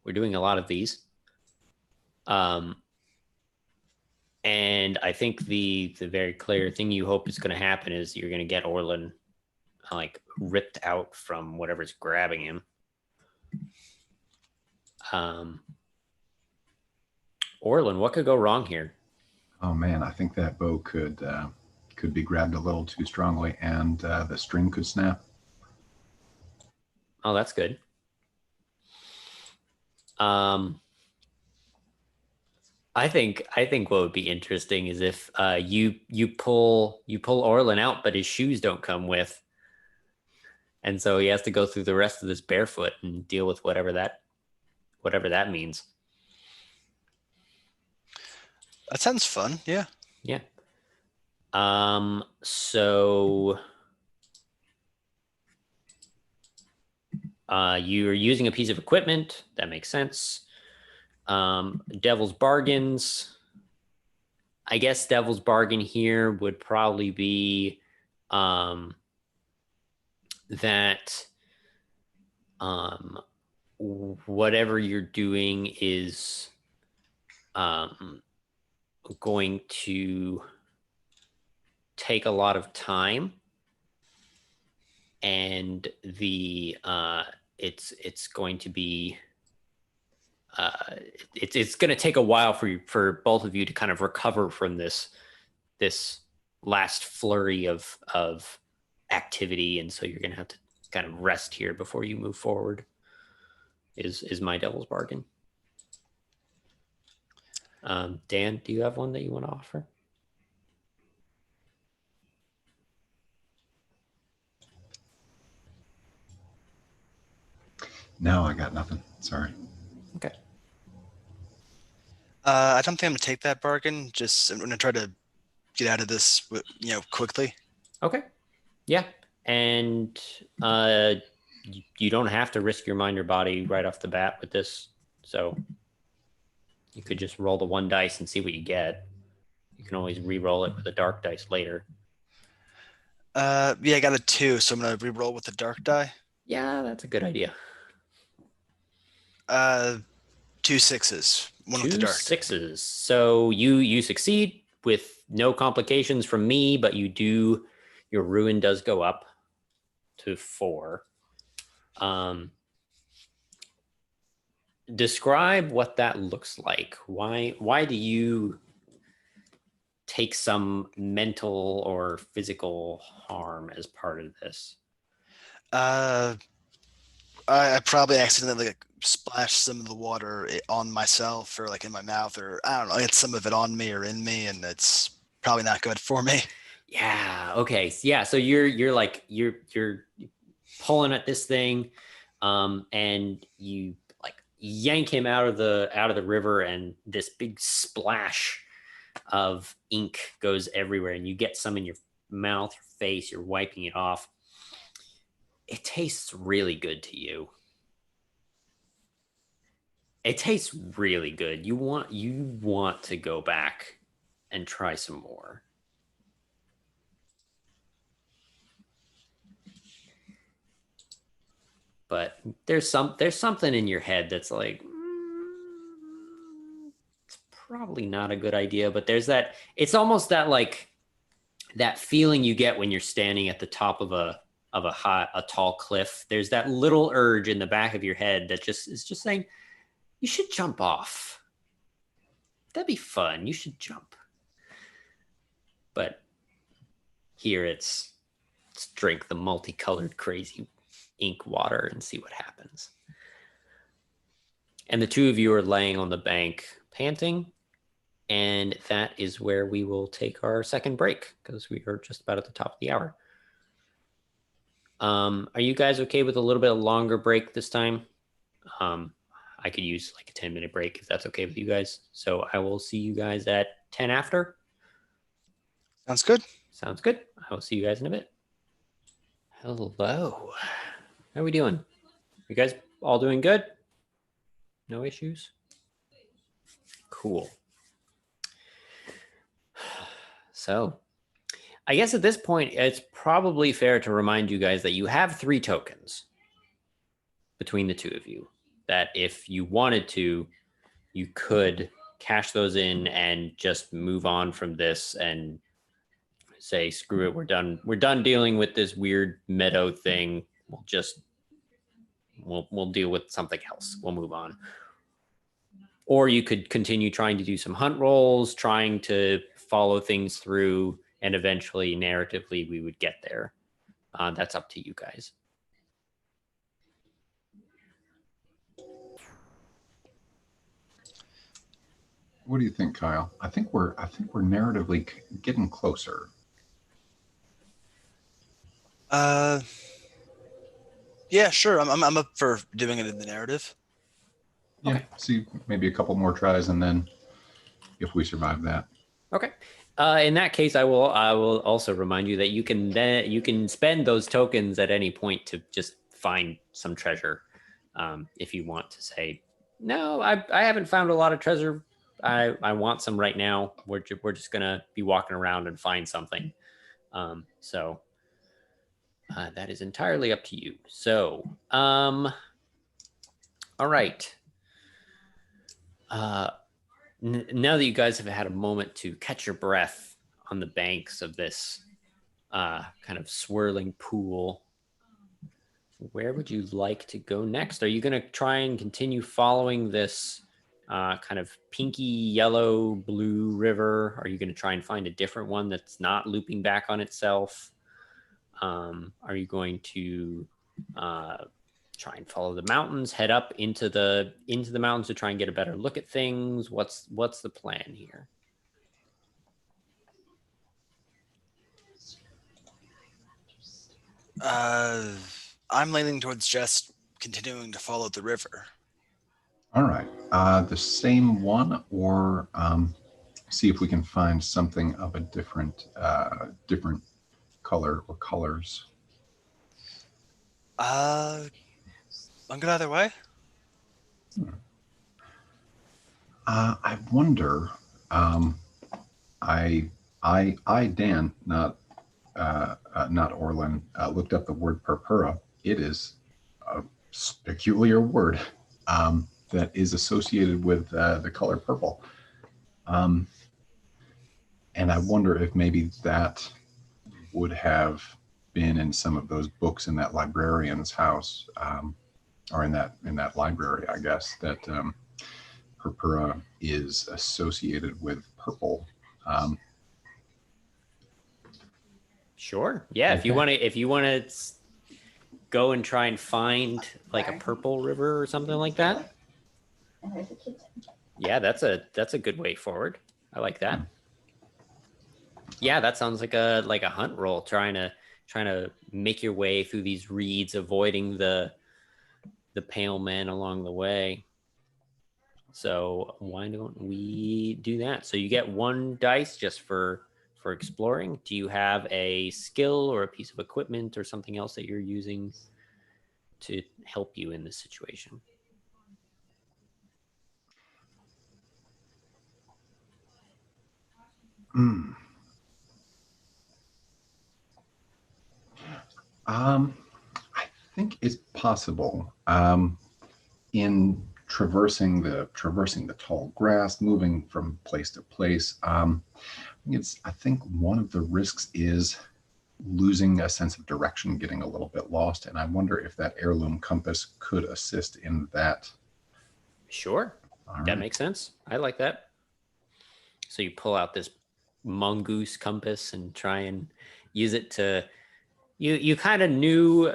We're doing a lot of these. And I think the very clear thing you hope is going to happen is you're going to get Orlen like ripped out from whatever's grabbing him. Orlen, what could go wrong here? Oh man, I think that bow could be grabbed a little too strongly, and the string could snap. Oh, that's good. I think what would be interesting is if you pull Orlen out, but his shoes don't come with, and so he has to go through the rest of this barefoot and deal with whatever that means. That sounds fun. Yeah. Yeah. So you're using a piece of equipment. That makes sense. Devil's bargains. I guess devil's bargain here would probably be that whatever you're doing is going to take a lot of time, and it's going to be it's going to take a while for both of you to kind of recover from this last flurry of activity, and so you're going to have to kind of rest here before you move forward. Is my devil's bargain. Dan, do you have one that you want to offer? No, I got nothing. Sorry. Okay. I don't think I'm gonna take that bargain. Just I'm gonna try to get out of this, quickly. Okay. Yeah. And you don't have to risk your mind or body right off the bat with this. So you could just roll the one dice and see what you get. You can always re-roll it with a dark dice later. Yeah, I got a 2, so I'm gonna re-roll with the dark die. Yeah, that's a good idea. 2 6s, one with the 2 dark. 6s. So you succeed with no complications from me, but your ruin does go up to 4. describe what that looks like. Why do you take some mental or physical harm as part of this? I probably accidentally like splashed some of the water on myself or like in my mouth, or I don't know, get some of it on me or in me, and it's probably not good for me. Yeah. Okay. Yeah. So you're pulling at this thing, and you like yank him out of the river, and this big splash of ink goes everywhere, and you get some in your mouth, your face. You're wiping it off. It tastes really good to you. It tastes really good. You want to go back and try some more. But there's something in your head that's like, it's probably not a good idea. But there's that. It's almost that like that feeling you get when you're standing at the top of a tall cliff. There's that little urge in the back of your head that is just saying, you should jump off. That'd be fun. You should jump. But here let's drink the multicolored crazy ink water and see what happens. And the two of you are laying on the bank panting, and that is where we will take our second break because we are just about at the top of the hour. Are you guys okay with a little bit longer break this time? I could use like a 10-minute break if that's okay with you guys. So I will see you guys at 10 after. Sounds good. Sounds good. I will see you guys in a bit. Hello. How are we doing? You guys all doing good? No issues? Cool. So I guess at this point, it's probably fair to remind you guys that you have 3 tokens between the two of you, that if you wanted to, you could cash those in and just move on from this and say, screw it, we're done dealing with this weird meadow thing. We'll deal with something else. We'll move on. Or you could continue trying to do some hunt rolls, trying to follow things through, and eventually, narratively, we would get there. That's up to you guys. What do you think, Kyle? I think we're narratively getting closer. Yeah, sure. I'm up for doing it in the narrative. Yeah. Okay. See, maybe a couple more tries, and then if we survive that. Okay. In that case, I will also remind you that you can spend those tokens at any point to just find some treasure. If you want to say, no, I haven't found a lot of treasure. I want some right now. We're just gonna be walking around and find something. So that is entirely up to you. So, all right. Now that you guys have had a moment to catch your breath on the banks of this kind of swirling pool, where would you like to go next? Are you going to try and continue following this kind of pinky yellow blue river? Are you going to try and find a different one that's not looping back on itself? Are you going to try and follow the mountains, head up into the mountains to try and get a better look at things? What's the plan here? I'm leaning towards just continuing to follow the river. All right. The same one, or see if we can find something of a different color or colors. I'm good either way. I wonder. Dan, not Orlen, looked up the word purpura. It is a peculiar word that is associated with the color purple. And I wonder if maybe that would have been in some of those books in that librarian's house. or in that library, I guess, that purpura is associated with purple. Sure. Yeah. Okay. If you want to go and try and find like a purple river or something like that. Yeah, that's a good way forward. I like that. Yeah, that sounds like a hunt roll, trying to make your way through these reeds, avoiding the pale men along the way. So why don't we do that? So you get 1 dice just for exploring. Do you have a skill or a piece of equipment or something else that you're using to help you in this situation? Mm. I think it's possible in traversing the tall grass, moving from place to place. I think one of the risks is losing a sense of direction, getting a little bit lost, and I wonder if that heirloom compass could assist in that. Sure. All That right. makes sense. I like that. So you pull out this mongoose compass and try and use it to you kind of knew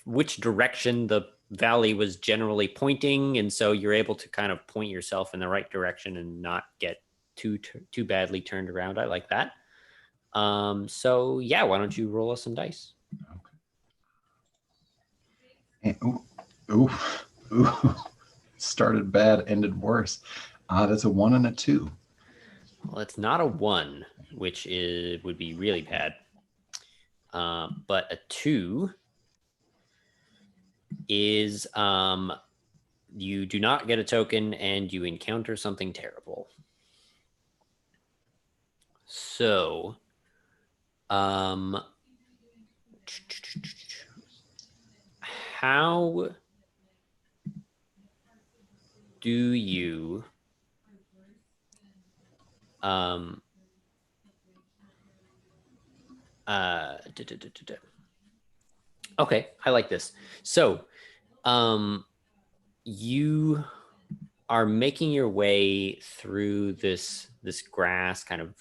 which direction the valley was generally pointing, and so you're able to kind of point yourself in the right direction and not get too badly turned around. I like that. So yeah, why don't you roll us some dice? Okay. Ooh, ooh. Started bad, ended worse. That's a 1 and a 2. Well, it's not a 1, which would be really bad. But a 2 is you do not get a token and you encounter something terrible. So, how do you okay, I like this. So, you are making your way through this grass, kind of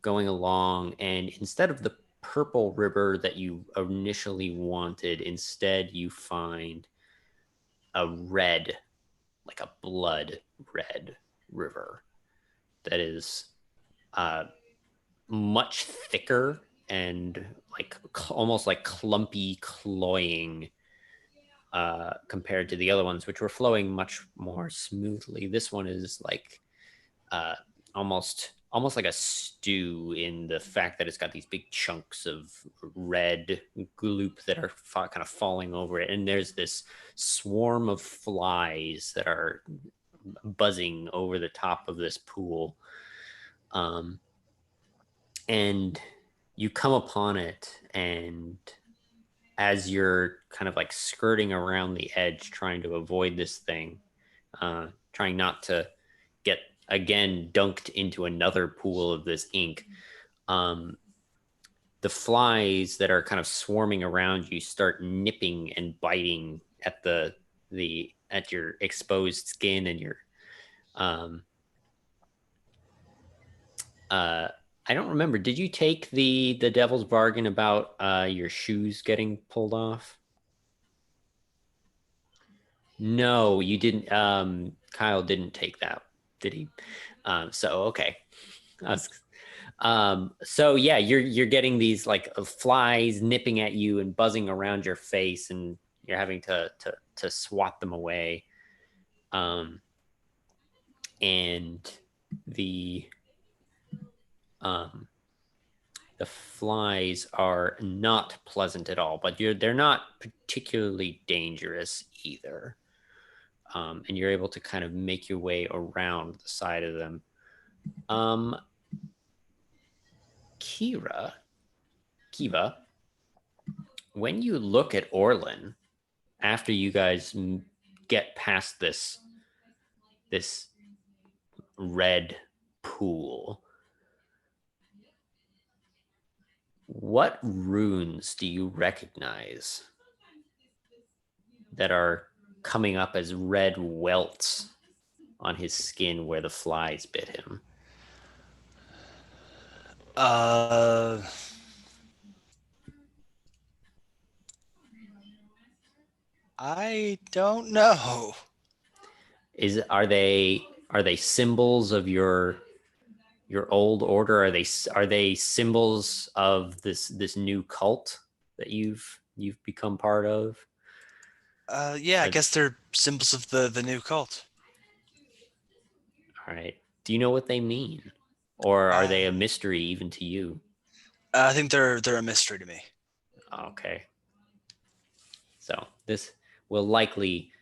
going along, and instead of the purple river that you initially wanted, instead you find a red, like a blood red river that is much thicker and like almost like clumpy, cloying compared to the other ones, which were flowing much more smoothly. This one is like almost like a stew in the fact that it's got these big chunks of red gloop that are kind of falling over it, and there's this swarm of flies that are buzzing over the top of this pool, and you come upon it, and as you're kind of like skirting around the edge trying to avoid this thing, trying not to get again dunked into another pool of this ink, the flies that are kind of swarming around you start nipping and biting at at your exposed skin and your I don't remember. Did you take the devil's bargain about your shoes getting pulled off? No, you didn't. Kyle didn't take that, did he? So okay. So yeah, you're getting these like flies nipping at you and buzzing around your face, and you're having to swat them away. And the um the flies are not pleasant at all, but they're not particularly dangerous either. And you're able to kind of make your way around the side of them. Kiva, when you look at Orlen, after you guys get past this red pool, what runes do you recognize that are coming up as red welts on his skin where the flies bit him. I don't know. Are they symbols of your old order? Are they symbols of this new cult that you've become part of? Yeah, I guess they're symbols of the new cult. All right. Do you know what they mean? Or are they a mystery even to you? I think they're a mystery to me. Okay. So this will likely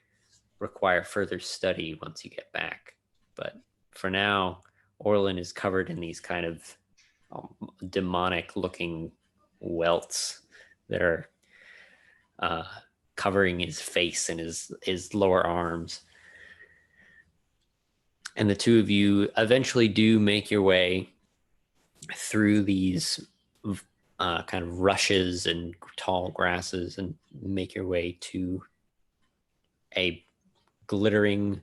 require further study once you get back. But for now, Orlen is covered in these kind of demonic looking welts that are covering his face and his lower arms. And the two of you eventually do make your way through these kind of rushes and tall grasses and make your way to a glittering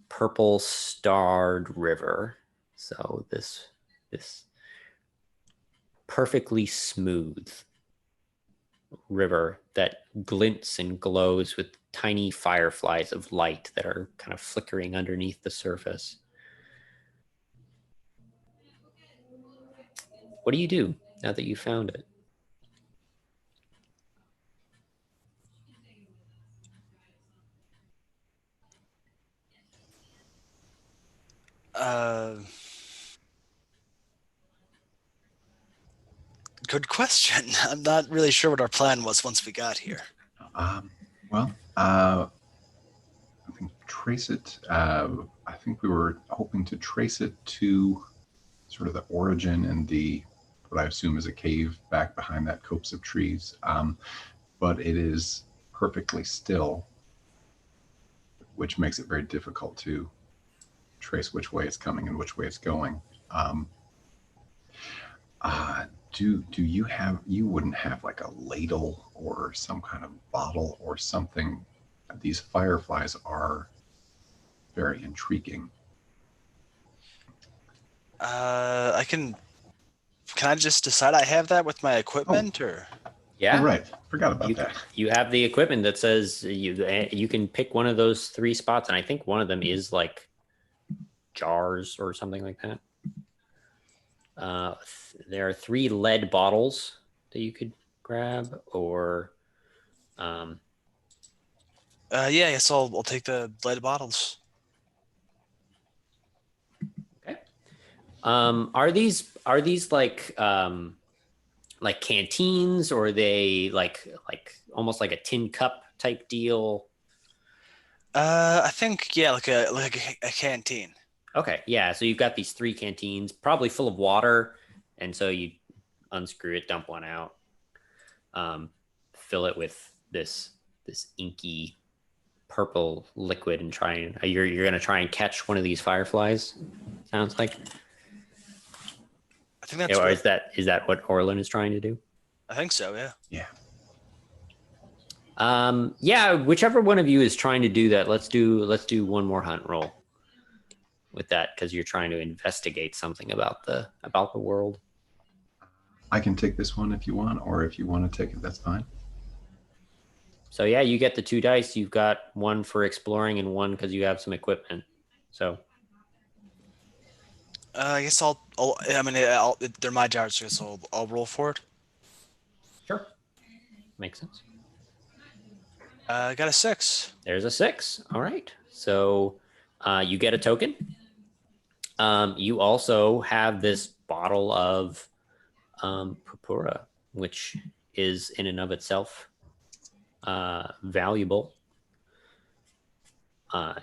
purple starred river. So this perfectly smooth river that glints and glows with tiny fireflies of light that are kind of flickering underneath the surface. What do you do now that you found it? Good question. I'm not really sure what our plan was once we got here. I think trace it. I think we were hoping to trace it to sort of the origin and what I assume is a cave back behind that copse of trees. But it is perfectly still, which makes it very difficult to trace which way it's coming and which way it's going. You wouldn't have like a ladle or some kind of bottle or something? These fireflies are very intriguing. Can I just decide I have that with my equipment, or? Yeah. Oh, right. Forgot about that. You have the equipment that says you can pick one of those 3 spots, and I think one of them is like jars or something like that. There are 3 lead bottles that you could grab, or Yeah, I guess I'll take the lead bottles. okay. Are these like canteens, or are they like almost like a tin cup type deal? I think like a canteen. Okay, yeah. So you've got these 3 canteens, probably full of water, and so you unscrew it, dump one out, fill it with this inky purple liquid, and you're gonna try and catch one of these fireflies. Sounds like. I think that's. Or is that what Orlen is trying to do? I think so. Yeah. Yeah. Yeah. Whichever one of you is trying to do that, let's do one more hunt roll with that, because you're trying to investigate something about the world. I can take this one if you want, or if you want to take it, that's fine. So yeah, you get the 2 dice. You've got one for exploring and one because you have some equipment. So I guess they're my jars, so I'll roll for it. sure, makes sense. I got a 6. There's a 6. All right. So you get a token. You also have this bottle of purpura, which is in and of itself valuable.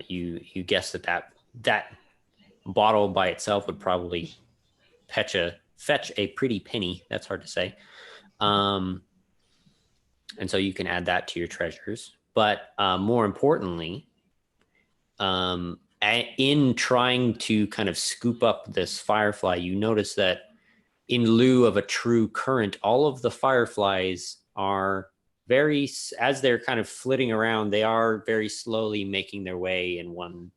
You guess that bottle by itself would probably fetch a pretty penny. That's hard to say. And so you can add that to your treasures. But more importantly, in trying to kind of scoop up this firefly, you notice that in lieu of a true current, all of the fireflies are as they're kind of flitting around, they are very slowly making their way in one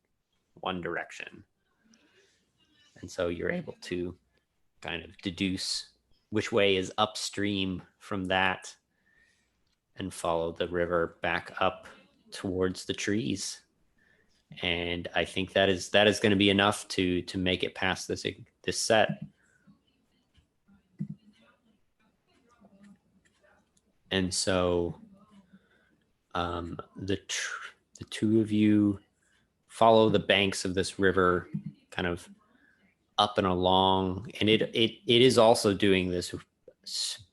direction. And so you're able to kind of deduce which way is upstream from that and follow the river back up towards the trees. And I think that is going to be enough to make it past this set. And so the two of you follow the banks of this river kind of up and along, and it is also doing this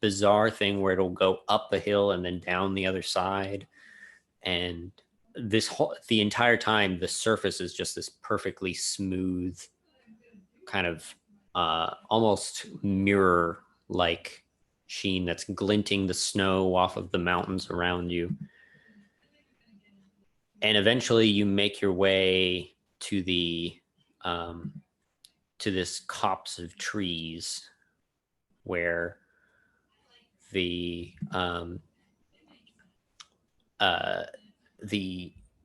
bizarre thing where it'll go up the hill and then down the other side, and the entire time the surface is just this perfectly smooth kind of almost mirror like sheen that's glinting the snow off of the mountains around you. And eventually you make your way to the to this copse of trees where the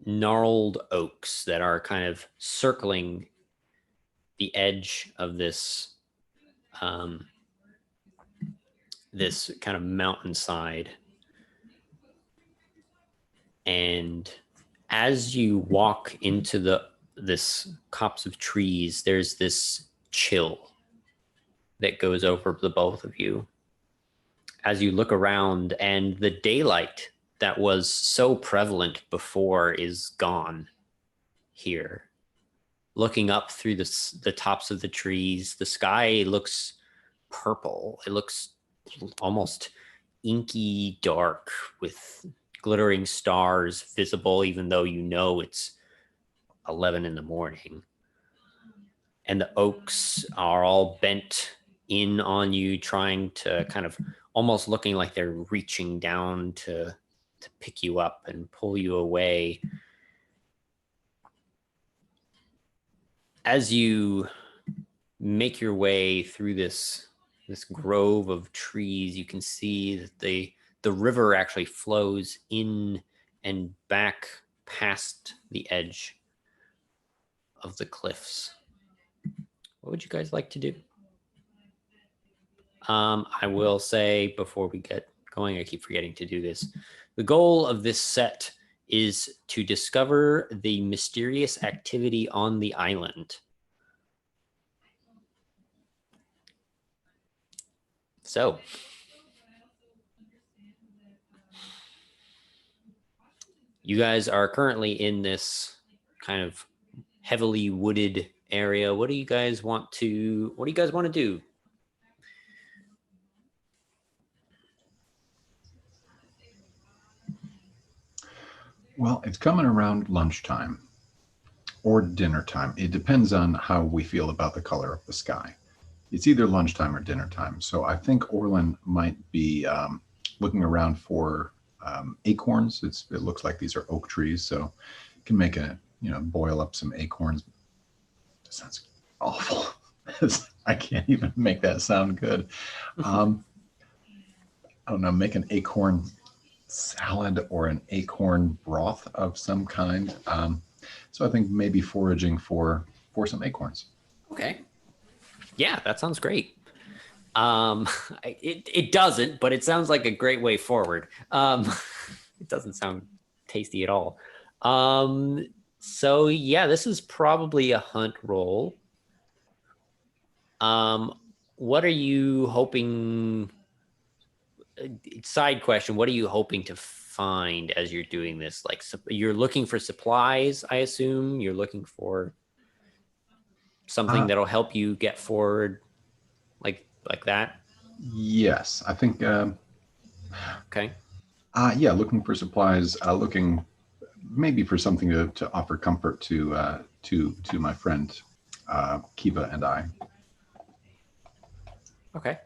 gnarled oaks that are kind of circling the edge of this this kind of mountainside. And as you walk into this copse of trees, there's this chill that goes over the both of you as you look around, and the daylight that was so prevalent before is gone here. Looking up through the tops of the trees, the sky looks purple. It looks almost inky dark with glittering stars visible, even though you know it's 11 in the morning. And the oaks are all bent in on you, trying to kind of almost looking like they're reaching down to pick you up and pull you away. As you make your way through this grove of trees, you can see that the river actually flows in and back past the edge of the cliffs. What would you guys like to do? I will say before we get going, I keep forgetting to do this. The goal of this set is to discover the mysterious activity on the island. So, you guys are currently in this kind of heavily wooded area. What do you guys want to do? Well, it's coming around lunchtime or dinner time. It depends on how we feel about the color of the sky. It's either lunchtime or dinner time. So I think Orlen might be looking around for acorns. It looks like these are oak trees, so you can make boil up some acorns. That sounds awful. I can't even make that sound good. I don't know, make an acorn salad or an acorn broth of some kind. So I think maybe foraging for some acorns. Okay. Yeah, that sounds great. It doesn't, but it sounds like a great way forward. It doesn't sound tasty at all. So yeah, this is probably a hunt roll. What are you hoping? Side question: what are you hoping to find as you're doing this? Like, you're looking for supplies, I assume. You're looking for something that'll help you get forward, like that. Yes, I think. Okay. Yeah, looking for supplies. Looking maybe for something to offer comfort to my friend Kiva and I. Okay.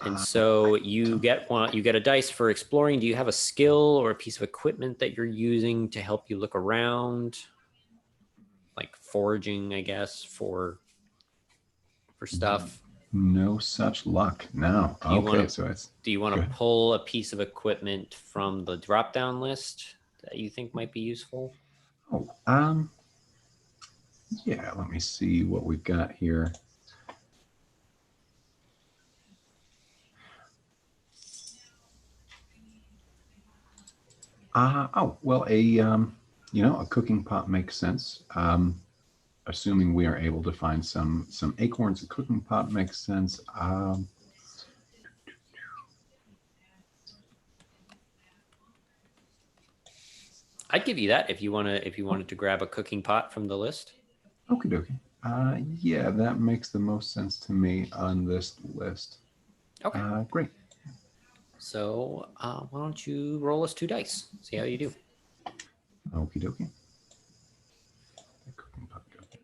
And so you get a dice for exploring. Do you have a skill or a piece of equipment that you're using to help you look around? Like foraging, I guess, for stuff. No such luck. No. Do you Okay, wanna- so it's Do you want to good. pull a piece of equipment from the drop-down list that you think might be useful? Oh, yeah. Let me see what we've got here. Oh, well, a cooking pot makes sense. Assuming we are able to find some acorns, a cooking pot makes sense. I'd give you that if you wanted to grab a cooking pot from the list. Okie dokie. Yeah, that makes the most sense to me on this list. Okay. Great. So why don't you roll us 2 dice? See how you do. Okie dokie. The cooking pot goes.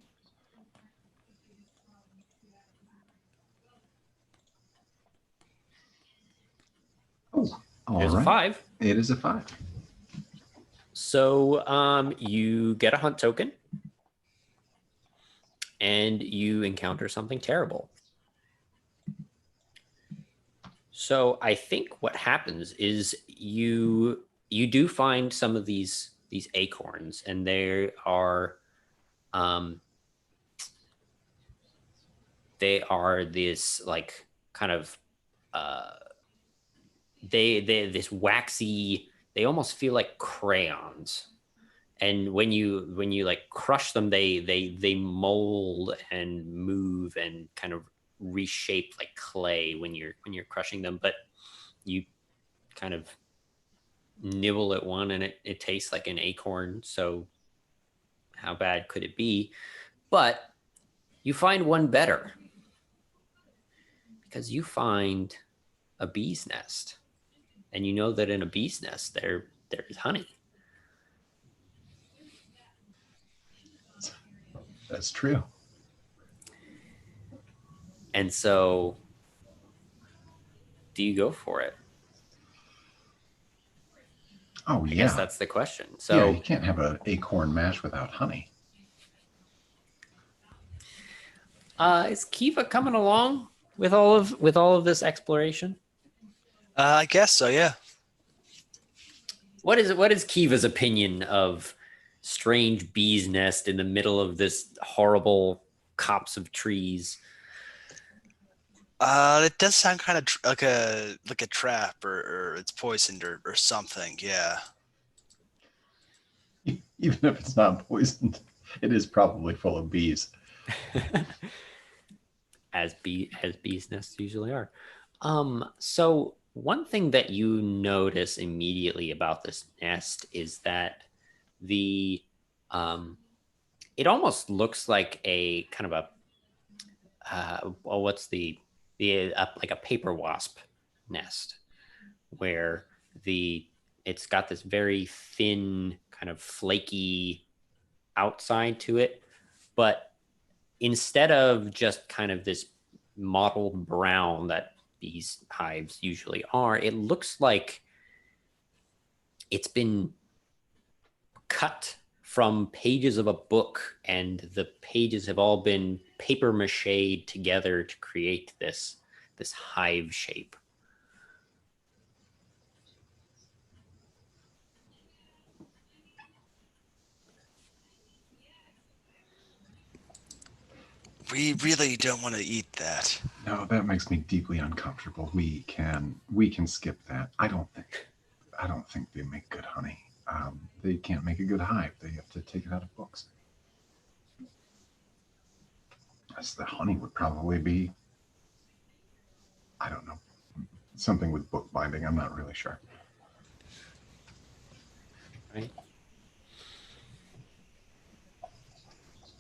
Oh, all There's right. a 5. It is a 5. So you get a hunt token, and you encounter something terrible. So I think what happens is you do find some of these acorns, and um, they are this like kind of uh, they this waxy. They almost feel like crayons, and when you like crush them, they mold and move and kind of reshape like clay when you're crushing them. But you kind of nibble at one, and it tastes like an acorn. So how bad could it be? But you find one better, because you find a bee's nest, and you know that in a bee's nest there's honey. That's true. And so, do you go for it? Oh, I yeah. guess that's the question. Yeah, So you can't have an acorn mash without honey. is Kiva coming along with all of this exploration? I guess so, yeah. What is Kiva's opinion of strange bee's nest in the middle of this horrible copse of trees? It does sound kind of like a trap, or it's poisoned or something. Yeah. Even if it's not poisoned, it is probably full of bees. as bees nests usually are. So one thing that you notice immediately about this nest is that the it almost looks like a kind of a well, what's the like a paper wasp nest, where it's got this very thin kind of flaky outside to it, but instead of just kind of this mottled brown that these hives usually are, it looks like it's been cut from pages of a book, and the pages have all been paper mache together to create this hive shape. We really don't want to eat that. No, that makes me deeply uncomfortable. We can skip that. I don't think they make good honey. They can't make a good hive. They have to take it out of books. As the honey would probably be, I don't know, something with book binding. I'm not really sure. Right?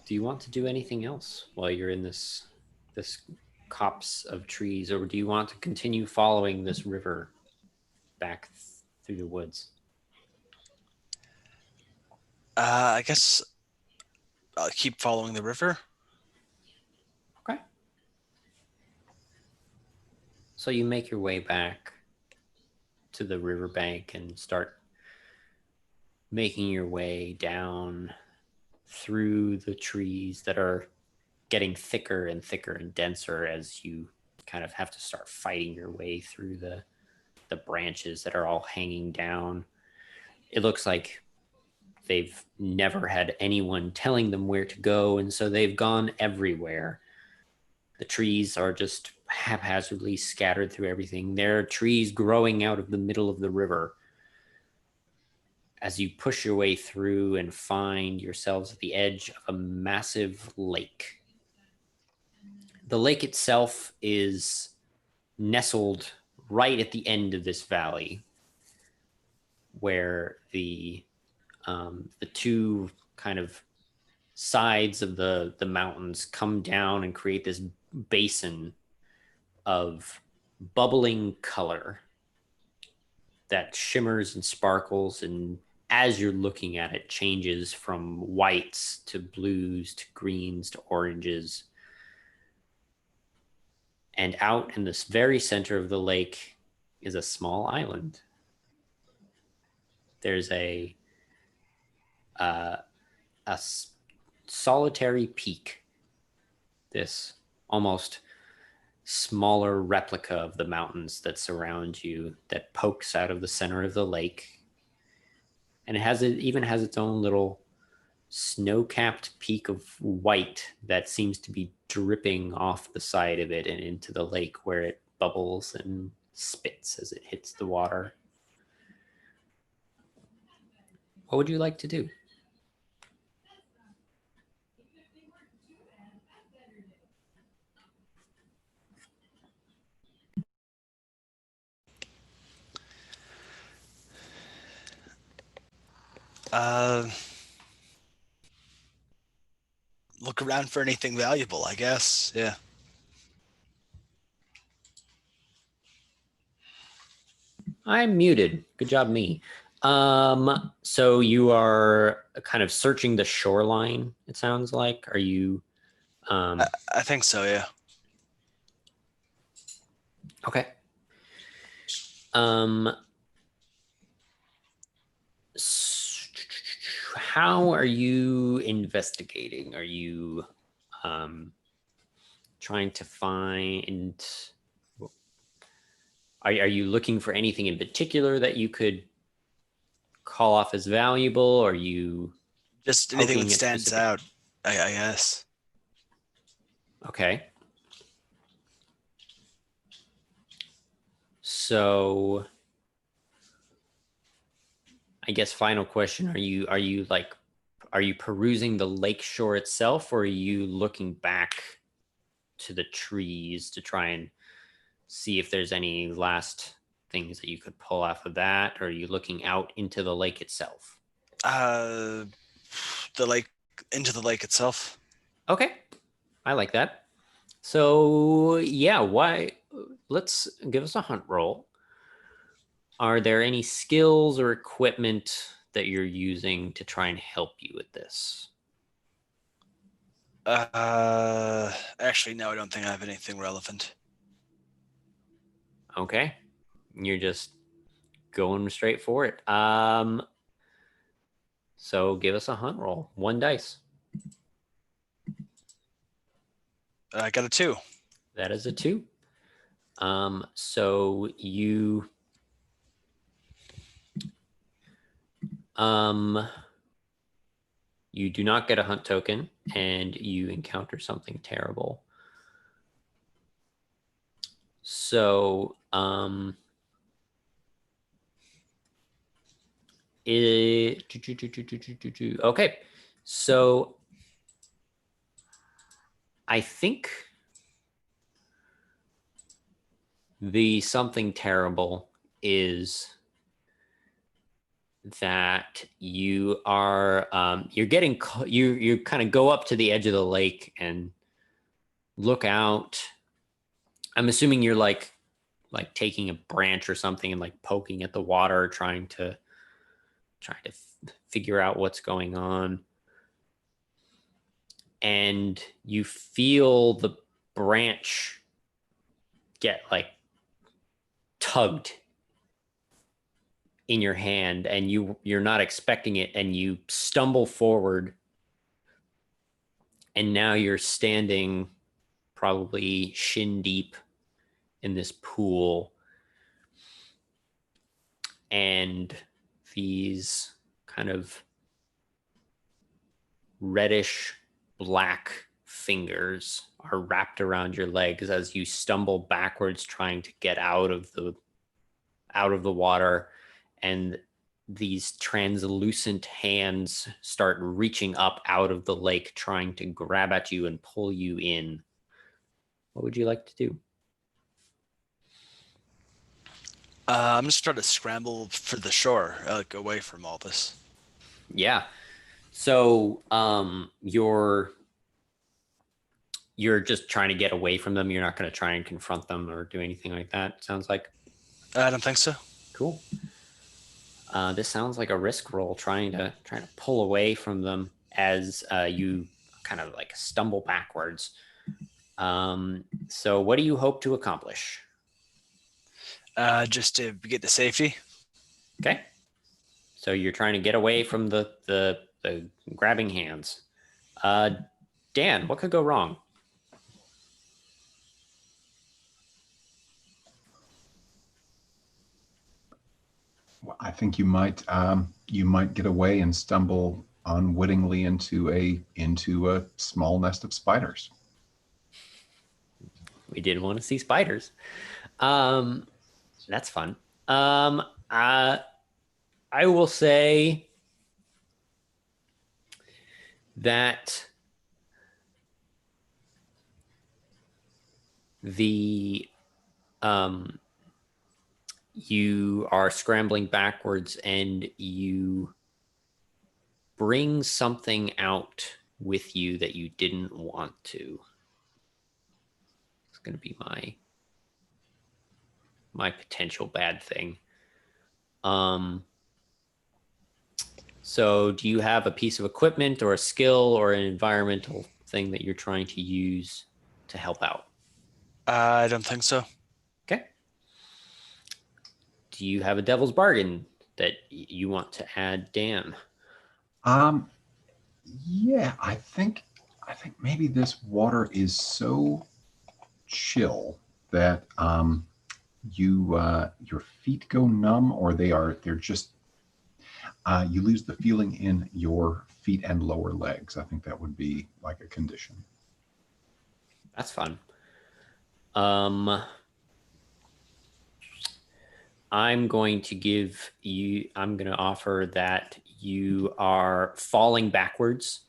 Do you want to do anything else while you're in this copse of trees, or do you want to continue following this river back through the woods? I guess I'll keep following the river. Okay. So you make your way back to the riverbank and start making your way down through the trees that are getting thicker and thicker and denser as you kind of have to start fighting your way through the branches that are all hanging down. It looks like they've never had anyone telling them where to go, and so they've gone everywhere. The trees are just haphazardly scattered through everything. There are trees growing out of the middle of the river. As you push your way through and find yourselves at the edge of a massive lake. The lake itself is nestled right at the end of this valley, where the two kind of sides of the mountains come down and create this basin of bubbling color that shimmers and sparkles, and as you're looking at it, changes from whites to blues to greens to oranges. And out in this very center of the lake is a small island. There's a solitary peak, this almost smaller replica of the mountains that surround you, that pokes out of the center of the lake. And it even has its own little snow-capped peak of white that seems to be dripping off the side of it and into the lake, where it bubbles and spits as it hits the water. What would you like to do? Look around for anything valuable, I guess. Yeah. I'm muted. Good job, me. So you are kind of searching the shoreline, it sounds like. Are you I think so, yeah. okay. How are you investigating? Are you trying to find, are you looking for anything in particular that you could call off as valuable? Or are you just anything that poking at stands specific- out, I guess. Okay. So I guess final question, are you perusing the lake shore itself, or are you looking back to the trees to try and see if there's any last things that you could pull off of that? Or are you looking out into the lake itself? The lake, into the lake itself. Okay, I like that. So yeah, let's give us a hunt roll. Are there any skills or equipment that you're using to try and help you with this? Actually, no, I don't think I have anything relevant. Okay, you're just going straight for it. So give us a hunt roll. 1 dice. I got a 2. That is a 2. So you you do not get a hunt token, and you encounter something terrible. So okay, so I think the something terrible is that you are you kind of go up to the edge of the lake and look out. I'm assuming you're like taking a branch or something and like poking at the water, trying to figure out what's going on. And you feel the branch get like tugged in your hand, and you're not expecting it, and you stumble forward, and now you're standing probably shin deep in this pool, and these kind of reddish black fingers are wrapped around your legs as you stumble backwards trying to get out of the water, and these translucent hands start reaching up out of the lake trying to grab at you and pull you in. What would you like to do? I'm just trying to scramble for the shore, like away from all this. Yeah. So you're just trying to get away from them. You're not going to try and confront them or do anything like that, sounds like. I don't think so. Cool. This sounds like a risk roll, trying to pull away from them as you kind of like stumble backwards. So what do you hope to accomplish? Just to get to safety. Okay. So you're trying to get away from the grabbing hands. Dan, what could go wrong? Well, I think you might get away and stumble unwittingly into a small nest of spiders. We did want to see spiders. That's fun. I will say that you are scrambling backwards and you bring something out with you that you didn't want to. It's going to be my potential bad thing. So do you have a piece of equipment or a skill or an environmental thing that you're trying to use to help out? I don't think so. Okay. Do you have a devil's bargain that you want to add, Dan? Yeah, I think maybe this water is so chill that your feet go numb, or they're just you lose the feeling in your feet and lower legs. I think that would be like a condition. That's fun. I'm going to offer that you are falling backwards,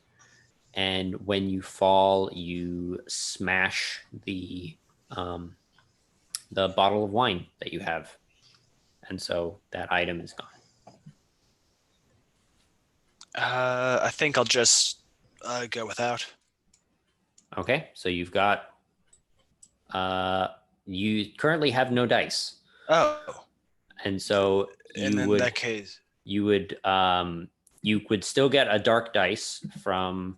and when you fall, you smash the bottle of wine that you have, and so that item is gone. I think I'll just go without. Okay, so you've got you currently have no dice. Oh. And so in that case, you would still get a dark dice from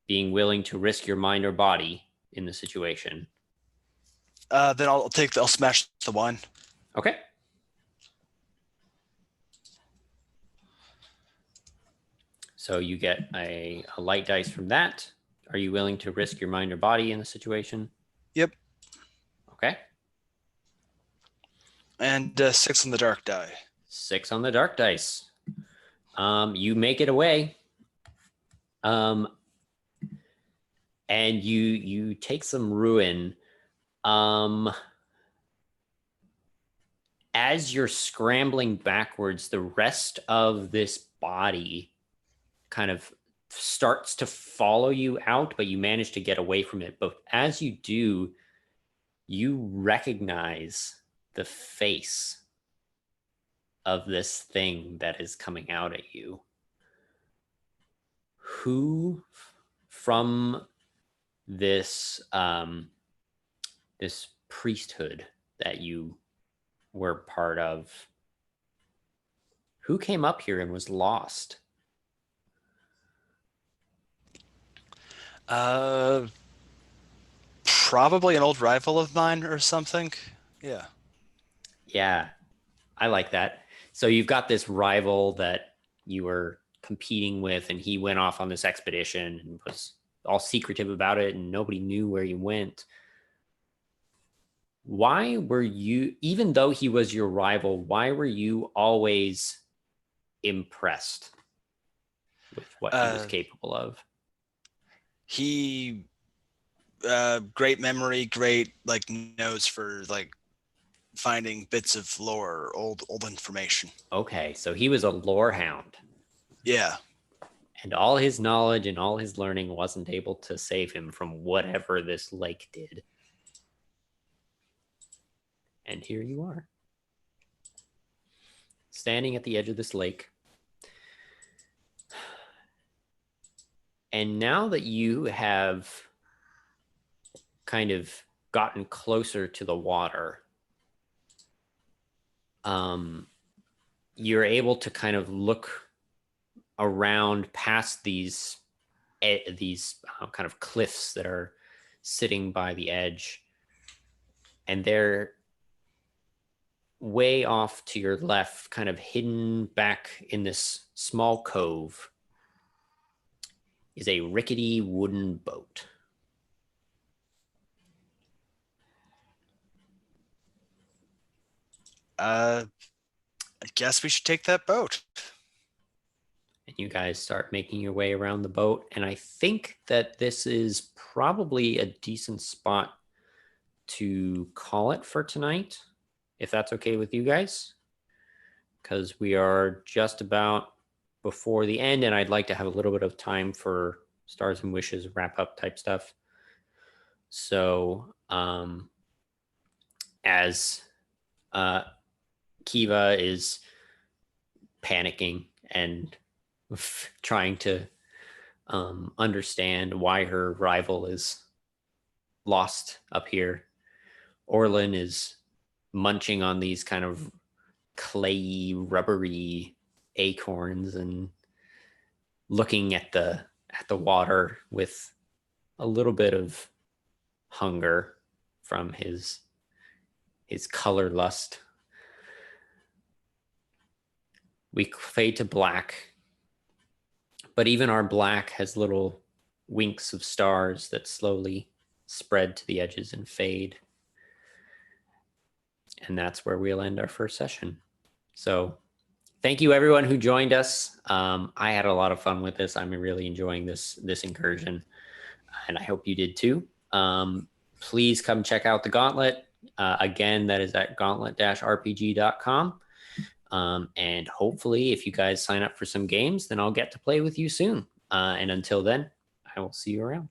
being willing to risk your mind or body in the situation. Then I'll smash the wine. Okay. So you get a light dice from that. Are you willing to risk your mind or body in the situation? Yep. Okay. And 6 on the dark die. 6 on the dark dice. You make it away. And you take some ruin. As you're scrambling backwards, the rest of this body kind of starts to follow you out, but you manage to get away from it. But as you do, you recognize the face of this thing that is coming out at you. Who from this this priesthood that you were part of, who came up here and was lost? Probably an old rival of mine or something. Yeah. Yeah, I like that. So you've got this rival that you were competing with, and he went off on this expedition and was all secretive about it, and nobody knew where he went. why were you, even though he was your rival, why were you always impressed with what he was capable of? He great memory, great like nose for like finding bits of lore, old information. Okay, so he was a lore hound. Yeah. And all his knowledge and all his learning wasn't able to save him from whatever this lake did. And here you are, standing at the edge of this lake. And now that you have kind of gotten closer to the water, you're able to kind of look around past these kind of cliffs that are sitting by the edge, and they're way off to your left, kind of hidden back in this small cove, is a rickety wooden boat. I guess we should take that boat. And you guys start making your way around the boat. And I think that this is probably a decent spot to call it for tonight, if that's okay with you guys, because we are just about before the end, and I'd like to have a little bit of time for stars and wishes wrap up type stuff. So as Kiva is panicking and trying to understand why her rival is lost up here, Orlen is munching on these kind of clayey, rubbery acorns and looking at the water with a little bit of hunger from his color lust. We fade to black, but even our black has little winks of stars that slowly spread to the edges and fade. And that's where we'll end our first session. So thank you everyone who joined us. I had a lot of fun with this. I'm really enjoying this incursion, and I hope you did too. Please come check out the Gauntlet. Again, that is at gauntlet-rpg.com. And hopefully if you guys sign up for some games, then I'll get to play with you soon. And until then, I will see you around.